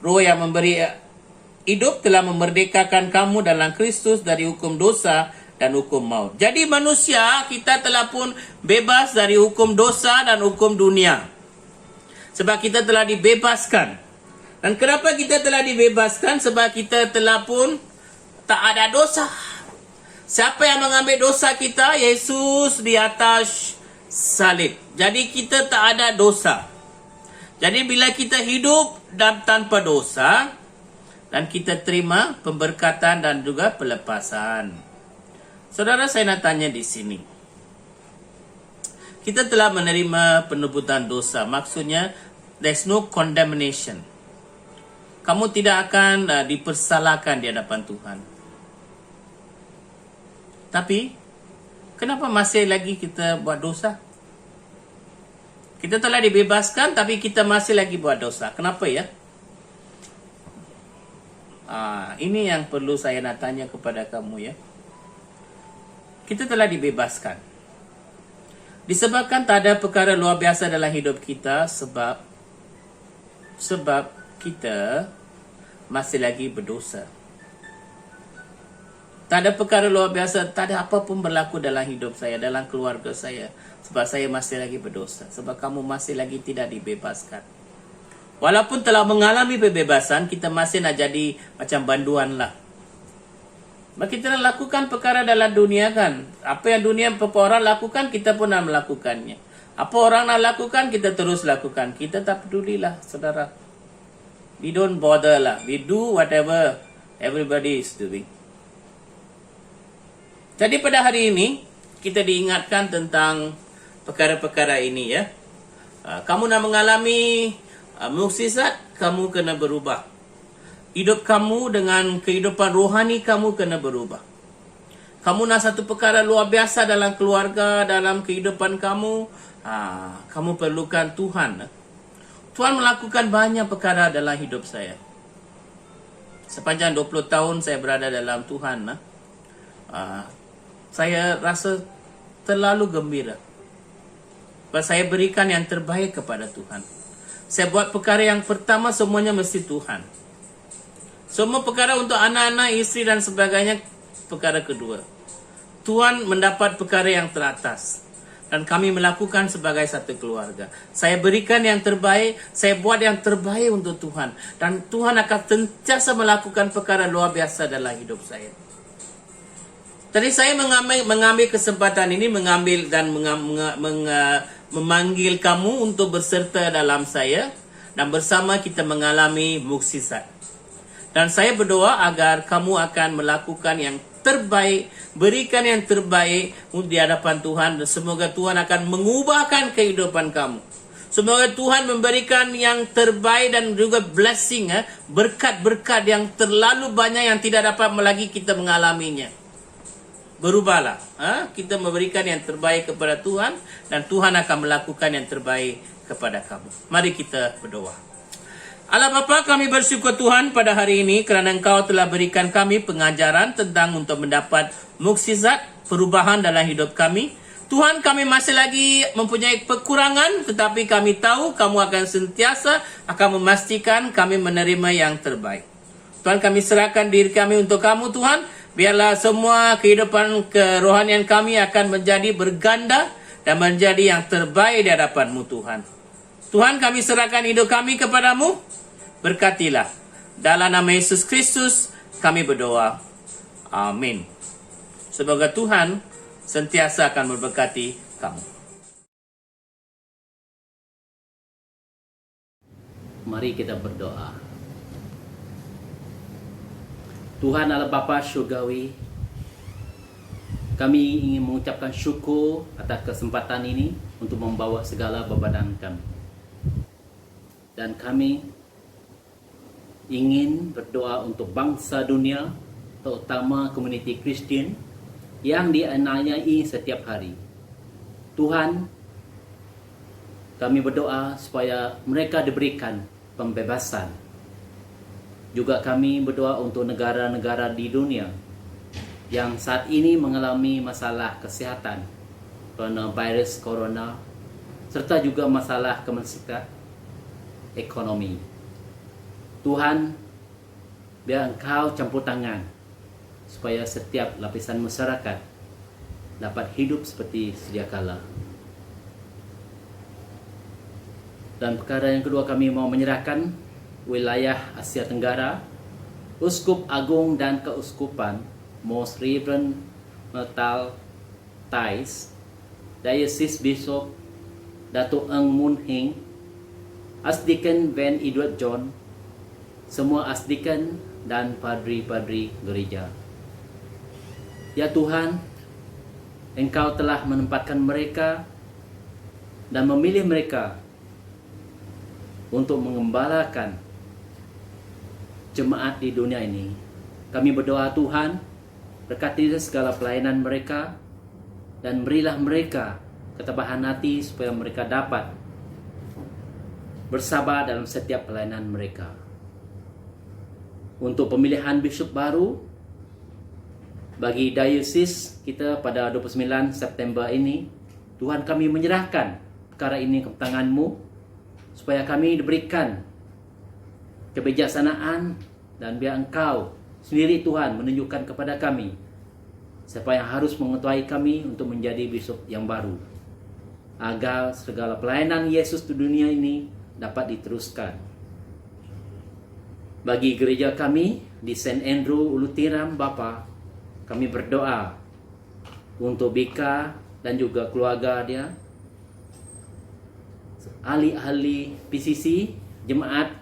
Roh yang memberi hidup telah memerdekakan kamu dalam Kristus dari hukum dosa dan hukum maut. Jadi manusia kita telah pun bebas dari hukum dosa dan hukum dunia. Sebab kita telah dibebaskan. Dan kenapa kita telah dibebaskan? Sebab kita telah pun tak ada dosa. Siapa yang mengambil dosa kita? Yesus di atas salib. Jadi kita tak ada dosa. Jadi bila kita hidup dan tanpa dosa, dan kita terima pemberkatan dan juga pelepasan. Saudara, saya nak tanya di sini. Kita telah menerima penebusan dosa. Maksudnya, there's no condemnation. Kamu tidak akan dipersalahkan di hadapan Tuhan. Tapi, kenapa masih lagi kita buat dosa? Kita telah dibebaskan, tapi kita masih lagi buat dosa. Kenapa ya? Ini yang perlu saya nak tanya kepada kamu ya. Kita telah dibebaskan. Disebabkan tak ada perkara luar biasa dalam hidup kita sebab kita masih lagi berdosa. Tak ada perkara luar biasa, tak ada apa pun berlaku dalam hidup saya, dalam keluarga saya. Sebab saya masih lagi berdosa. Sebab kamu masih lagi tidak dibebaskan. Walaupun telah mengalami pembebasan, kita masih nak jadi macam banduan lah. Sebab kita nak lakukan perkara dalam dunia kan. Apa yang dunia orang lakukan, kita pun nak melakukannya. Apa orang nak lakukan, kita terus lakukan. Kita tak pedulilah, saudara. We don't bother lah. We do whatever everybody is doing. Jadi pada hari ini, kita diingatkan tentang perkara-perkara ini ya. Kamu nak mengalami mukjizat, kamu kena berubah. Hidup kamu dengan kehidupan rohani kamu kena berubah. Kamu nak satu perkara luar biasa dalam keluarga, dalam kehidupan kamu, kamu perlukan Tuhan. Tuhan melakukan banyak perkara dalam hidup saya. Sepanjang 20 tahun saya berada dalam Tuhan, saya rasa terlalu gembira. Sebab saya berikan yang terbaik kepada Tuhan. Saya buat perkara yang pertama semuanya mesti Tuhan. Semua perkara untuk anak-anak, isteri dan sebagainya perkara kedua. Tuhan mendapat perkara yang teratas. Dan kami melakukan sebagai satu keluarga. Saya berikan yang terbaik, saya buat yang terbaik untuk Tuhan. Dan Tuhan akan sentiasa melakukan perkara luar biasa dalam hidup saya. Tadi saya mengambil kesempatan ini, mengambil dan memanggil kamu untuk berserta dalam saya dan bersama kita mengalami mukjizat. Dan saya berdoa agar kamu akan melakukan yang terbaik, berikan yang terbaik di hadapan Tuhan, dan semoga Tuhan akan mengubahkan kehidupan kamu. Semoga Tuhan memberikan yang terbaik dan juga blessing, berkat-berkat yang terlalu banyak yang tidak dapat lagi kita mengalaminya. Berubahlah, kita memberikan yang terbaik kepada Tuhan dan Tuhan akan melakukan yang terbaik kepada kamu. Mari kita berdoa. Allah Bapa, kami bersyukur Tuhan pada hari ini kerana Engkau telah berikan kami pengajaran tentang untuk mendapat mukjizat perubahan dalam hidup kami. Tuhan, kami masih lagi mempunyai kekurangan, tetapi kami tahu kamu akan sentiasa akan memastikan kami menerima yang terbaik. Tuhan, kami serahkan diri kami untuk kamu Tuhan. Biarlah semua kehidupan kerohanian kami akan menjadi berganda dan menjadi yang terbaik di hadapan-Mu Tuhan. Tuhan, kami serahkan hidup kami kepadamu. Berkatilah. Dalam nama Yesus Kristus kami berdoa. Amin. Semoga Tuhan sentiasa akan memberkati kamu. Mari kita berdoa. Tuhan Allah Bapa Syurgawi, kami ingin mengucapkan syukur atas kesempatan ini untuk membawa segala bebanan kami. Dan kami ingin berdoa untuk bangsa dunia, terutama komuniti Kristian yang dianiayai setiap hari. Tuhan, kami berdoa supaya mereka diberikan pembebasan. Juga kami berdoa untuk negara-negara di dunia yang saat ini mengalami masalah kesihatan kerana virus corona, serta juga masalah kemasyarakat ekonomi. Tuhan, biar Engkau campur tangan supaya setiap lapisan masyarakat dapat hidup seperti sedia kala. Dan perkara yang kedua, kami mau menyerahkan wilayah Asia Tenggara, Uskup Agung dan Keuskupan Most Reverend Mertal Thais, Diocese Bishop Datuk Eng Mun Hing, Asdiken Van Edward John, semua asdiken dan padri-padri gereja. Ya Tuhan, Engkau telah menempatkan mereka dan memilih mereka untuk mengembalakan jemaat di dunia ini. Kami berdoa Tuhan, berkatilah segala pelayanan mereka dan berilah mereka ketabahan hati supaya mereka dapat bersabar dalam setiap pelayanan mereka. Untuk pemilihan bishop baru bagi diosis kita pada 29 September ini, Tuhan, kami menyerahkan perkara ini ke tangan-Mu supaya kami diberikan kebijaksanaan dan biar Engkau sendiri Tuhan menunjukkan kepada kami siapa yang harus mengetuai kami untuk menjadi bishop yang baru, agar segala pelayanan Yesus di dunia ini dapat diteruskan. Bagi gereja kami di St. Andrew Ulu Tiram Bapa, kami berdoa untuk Bika dan juga keluarga dia, ahli-ahli PCC, jemaat,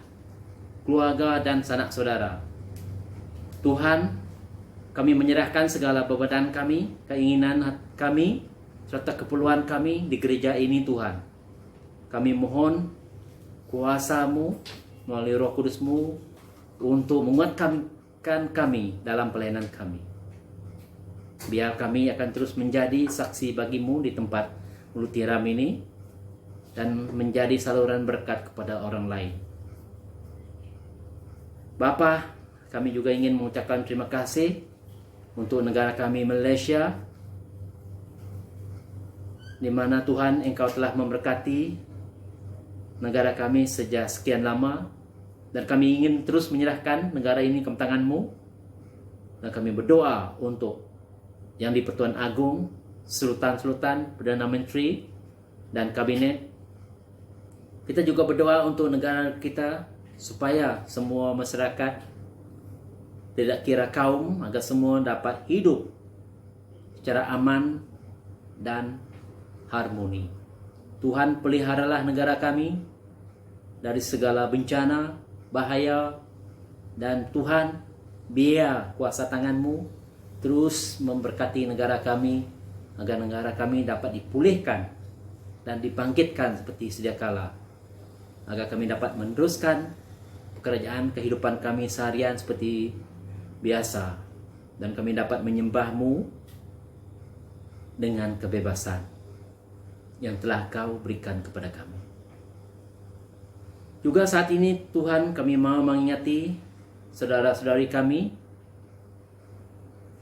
keluarga dan sanak saudara. Tuhan, kami menyerahkan segala beban kami, keinginan kami, serta keperluan kami di gereja ini Tuhan. Kami mohon kuasa-Mu melalui Roh Kudus-Mu untuk menguatkan kami dalam pelayanan kami. Biar kami akan terus menjadi saksi bagi-Mu di tempat Ulu Tiram ini dan menjadi saluran berkat kepada orang lain. Bapa, kami juga ingin mengucapkan terima kasih untuk negara kami Malaysia, di mana Tuhan Engkau telah memberkati negara kami sejak sekian lama, dan kami ingin terus menyerahkan negara ini ke tangan-Mu, dan kami berdoa untuk yang di Pertuan Agung, Sultan-Sultan, Perdana Menteri dan Kabinet. Kita juga berdoa untuk negara kita supaya semua masyarakat, tidak kira kaum, agar semua dapat hidup secara aman dan harmoni. Tuhan peliharalah negara kami dari segala bencana, bahaya, dan Tuhan biar kuasa tangan-Mu terus memberkati negara kami agar negara kami dapat dipulihkan dan dibangkitkan seperti sedia kala, agar kami dapat meneruskan pekerjaan kehidupan kami seharian seperti biasa, dan kami dapat menyembah-Mu dengan kebebasan yang telah Kau berikan kepada kami. Juga saat ini Tuhan, kami mau mengingati saudara-saudari kami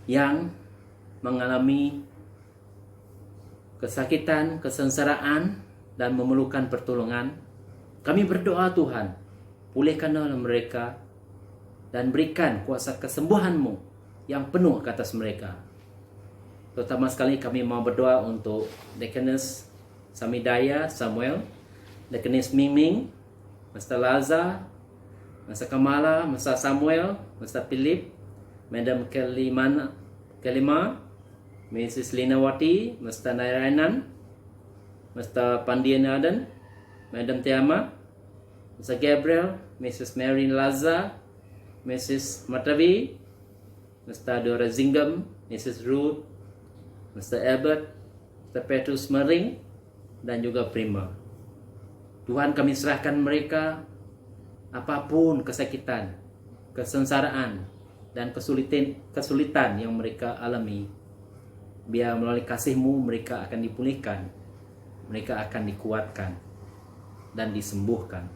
yang mengalami kesakitan, kesengsaraan, dan memerlukan pertolongan. Kami berdoa Tuhan, pulihkanlah mereka dan berikan kuasa kesembuhan-Mu yang penuh ke atas mereka. Terutama sekali kami mau berdoa untuk Deaconess Samidaya Samuel, Deaconess Mingming, Mr. Laza, Mr. Kamala, Mr. Samuel, Mr. Philip, Madam Kelima, Mrs. Linawati, Mr. Nairanan, Mr. Pandianadan, Madam Tiama, Mr. Gabriel, Mrs. Mary Laza, Mrs. Matavi, Mr. Dora Zingham, Mrs. Ruth, Mr. Albert, Mr. Petrus Mering, dan juga Prima. Tuhan, kami serahkan mereka apapun kesakitan, kesengsaraan, dan kesulitan yang mereka alami. Biar melalui kasih-Mu mereka akan dipulihkan, mereka akan dikuatkan dan disembuhkan,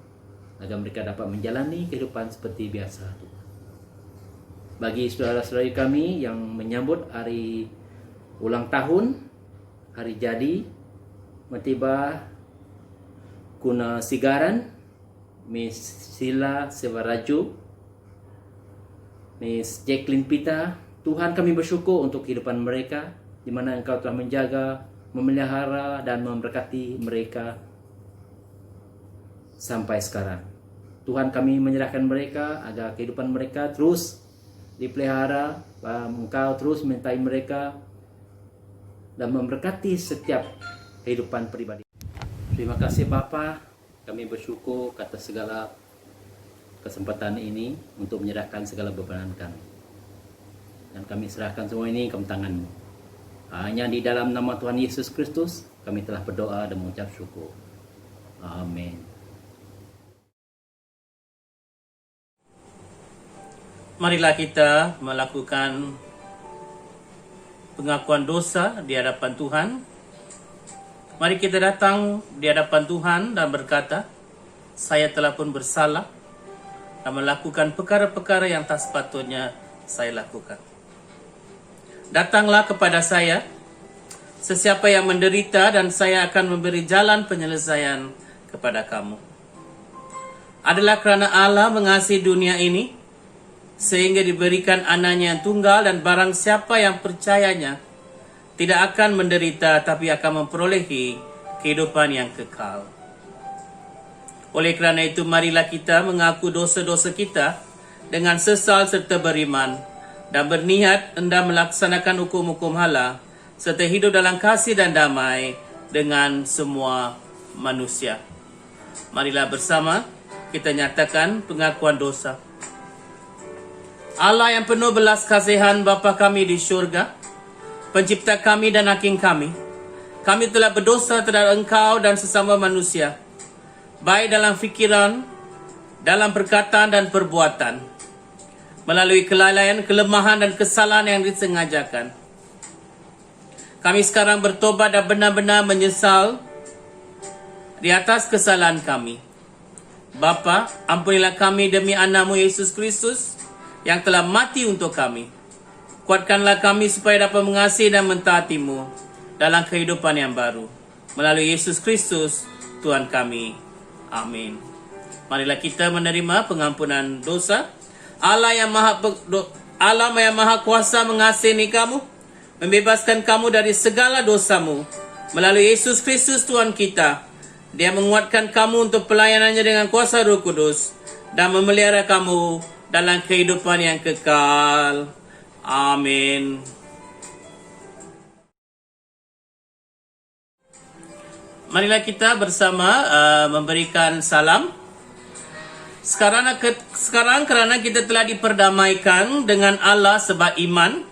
agar mereka dapat menjalani kehidupan seperti biasa. Bagi saudara-saudari kami yang menyambut hari ulang tahun, hari jadi Matiba Kuna Sigaran, Miss Sila Sevaraju, Miss Jacqueline Pita, Tuhan, kami bersyukur untuk kehidupan mereka, di mana Engkau telah menjaga, memelihara, dan memberkati mereka sampai sekarang. Tuhan, kami menyerahkan mereka agar kehidupan mereka terus dipelihara, Engkau terus mencintai mereka dan memberkati setiap kehidupan pribadi. Terima kasih Bapa, kami bersyukur atas segala kesempatan ini untuk menyerahkan segala beban kami. Dan kami serahkan semua ini ke tangan-Mu. Hanya di dalam nama Tuhan Yesus Kristus kami telah berdoa dan mengucap syukur. Amin. Marilah kita melakukan pengakuan dosa di hadapan Tuhan. Mari kita datang di hadapan Tuhan dan berkata, saya telah pun bersalah dan melakukan perkara-perkara yang tak sepatutnya saya lakukan. Datanglah kepada saya, sesiapa yang menderita, dan saya akan memberi jalan penyelesaian kepada kamu. Adalah kerana Allah mengasihi dunia ini, sehingga diberikan anaknya yang tunggal, dan barang siapa yang percayanya tidak akan menderita, tapi akan memperolehi kehidupan yang kekal. Oleh kerana itu, marilah kita mengaku dosa-dosa kita dengan sesal serta beriman, dan berniat hendak melaksanakan hukum-hukum Allah, serta hidup dalam kasih dan damai dengan semua manusia. Marilah bersama kita nyatakan pengakuan dosa. Allah yang penuh belas kasihan, Bapa kami di syurga, Pencipta kami dan Hakim kami, kami telah berdosa terhadap Engkau dan sesama manusia, baik dalam fikiran, dalam perkataan dan perbuatan, melalui kelalaian, kelemahan dan kesalahan yang disengajakan. Kami sekarang bertobat dan benar-benar menyesal di atas kesalahan kami. Bapa, ampunilah kami demi anak-Mu Yesus Kristus yang telah mati untuk kami. Kuatkanlah kami supaya dapat mengasihi dan mentaati-Mu dalam kehidupan yang baru. Melalui Yesus Kristus, Tuhan kami. Amin. Marilah kita menerima pengampunan dosa. Allah yang maha kuasa mengasihi kamu, membebaskan kamu dari segala dosamu. Melalui Yesus Kristus Tuhan kita, Dia menguatkan kamu untuk pelayanannya dengan kuasa Roh Kudus dan memelihara kamu dalam kehidupan yang kekal. Amin. Marilah kita bersama memberikan salam. Sekarang kerana kita telah diperdamaikan dengan Allah sebab iman,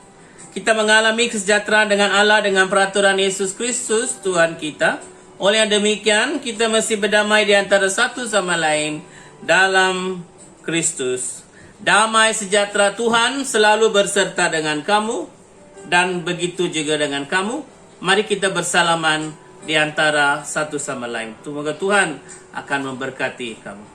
kita mengalami kesejahteraan dengan Allah dengan peraturan Yesus Kristus Tuhan kita. Oleh yang demikian, kita mesti berdamai di antara satu sama lain dalam Kristus. Damai sejahtera Tuhan selalu berserta dengan kamu dan begitu juga dengan kamu. Mari kita bersalaman di antara satu sama lain. Semoga Tuhan akan memberkati kamu.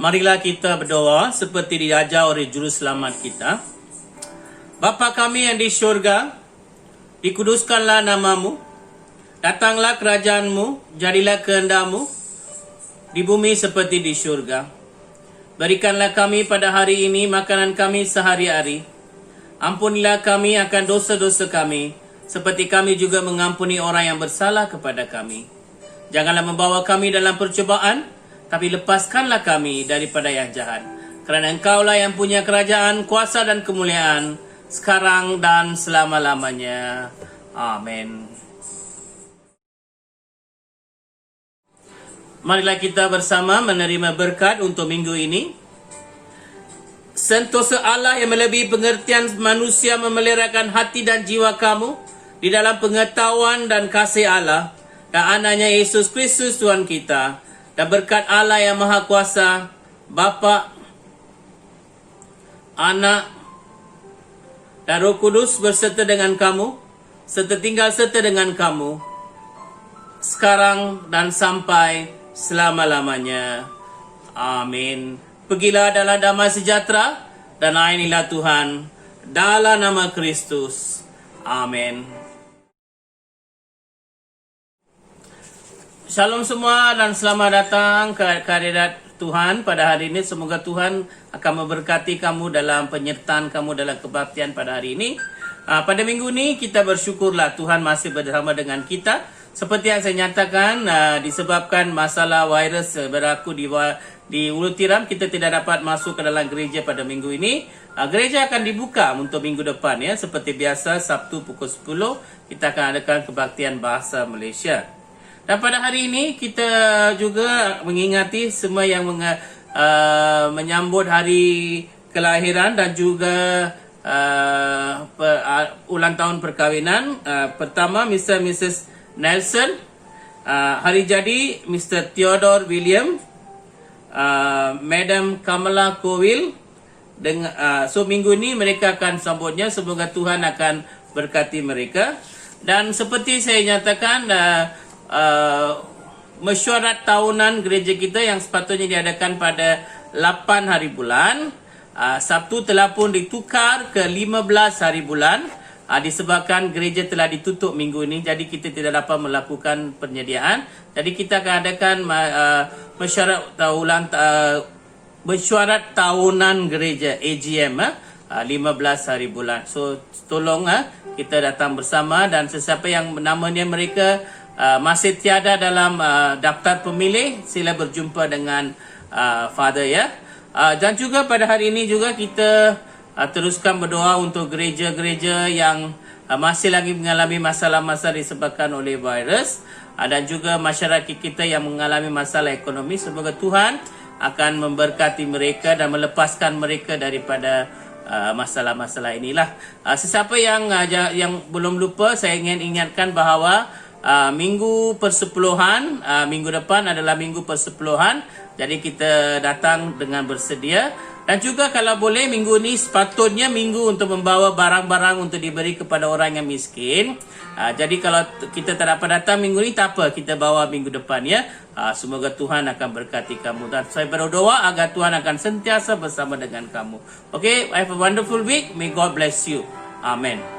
Marilah kita berdoa seperti diajar oleh Juru Selamat kita. Bapa kami yang di syurga, dikuduskanlah namamu, datanglah kerajaanmu, jadilah kehendakmu, di bumi seperti di syurga. Berikanlah kami pada hari ini makanan kami sehari-hari. Ampunilah kami akan dosa-dosa kami, seperti kami juga mengampuni orang yang bersalah kepada kami. Janganlah membawa kami dalam percobaan, tapi lepaskanlah kami daripada yang jahat. Kerana Engkaulah yang punya kerajaan, kuasa dan kemuliaan, sekarang dan selama-lamanya. Amin. Marilah kita bersama menerima berkat untuk minggu ini. Sentosa Allah yang melebihi pengertian manusia memeliharakan hati dan jiwa kamu di dalam pengetahuan dan kasih Allah dan anaknya Yesus Kristus Tuhan kita. Dan berkat Allah yang Maha Kuasa, Bapa, Anak, dan Roh Kudus berserta dengan kamu, serta tinggal serta dengan kamu, sekarang dan sampai selama-lamanya. Amin. Pergilah dalam damai sejahtera dan layanilah Tuhan dalam nama Kristus. Amin. Shalom semua dan selamat datang ke hadirat Tuhan pada hari ini. Semoga Tuhan akan memberkati kamu dalam penyertaan kamu dalam kebaktian pada hari ini. Pada minggu ini kita bersyukurlah Tuhan masih bersama dengan kita. Seperti yang saya nyatakan, disebabkan masalah virus berlaku di Ulu Tiram, kita tidak dapat masuk ke dalam gereja pada minggu ini. Gereja akan dibuka untuk minggu depan ya. Seperti biasa Sabtu pukul 10 kita akan adakan kebaktian bahasa Malaysia. Dan pada hari ini kita juga mengingati semua yang menyambut hari kelahiran dan juga ulang tahun perkahwinan. Pertama Mr. Mrs. Nelson, hari jadi Mr. Theodore William, Madam Kamala Cowell. So minggu ini mereka akan sambutnya. Semoga Tuhan akan berkati mereka. Dan seperti saya nyatakan, mesyuarat tahunan gereja kita yang sepatutnya diadakan pada 8 hari bulan, Sabtu telah pun ditukar ke 15 hari bulan, disebabkan gereja telah ditutup minggu ini. Jadi kita tidak dapat melakukan penyediaan. Jadi kita akan adakan mesyuarat tahunan gereja AGM 15 hari bulan. So tolong kita datang bersama, dan sesiapa yang namanya mereka masih tiada dalam daftar pemilih, sila berjumpa dengan Father ya. Dan juga pada hari ini juga kita teruskan berdoa untuk gereja-gereja yang masih lagi mengalami masalah-masalah disebabkan oleh virus, dan juga masyarakat kita yang mengalami masalah ekonomi. Semoga Tuhan akan memberkati mereka dan melepaskan mereka daripada masalah-masalah inilah. Sesiapa yang belum lupa, saya ingin ingatkan bahawa minggu persepuluhan, minggu depan adalah minggu persepuluhan. Jadi kita datang dengan bersedia. Dan juga kalau boleh, minggu ni sepatutnya minggu untuk membawa barang-barang untuk diberi kepada orang yang miskin. Jadi kalau kita tak dapat datang minggu ni, tak apa, kita bawa minggu depan ya. Semoga Tuhan akan berkati kamu. Dan saya berdoa agar Tuhan akan sentiasa bersama dengan kamu. Okay, have a wonderful week. May God bless you. Amen.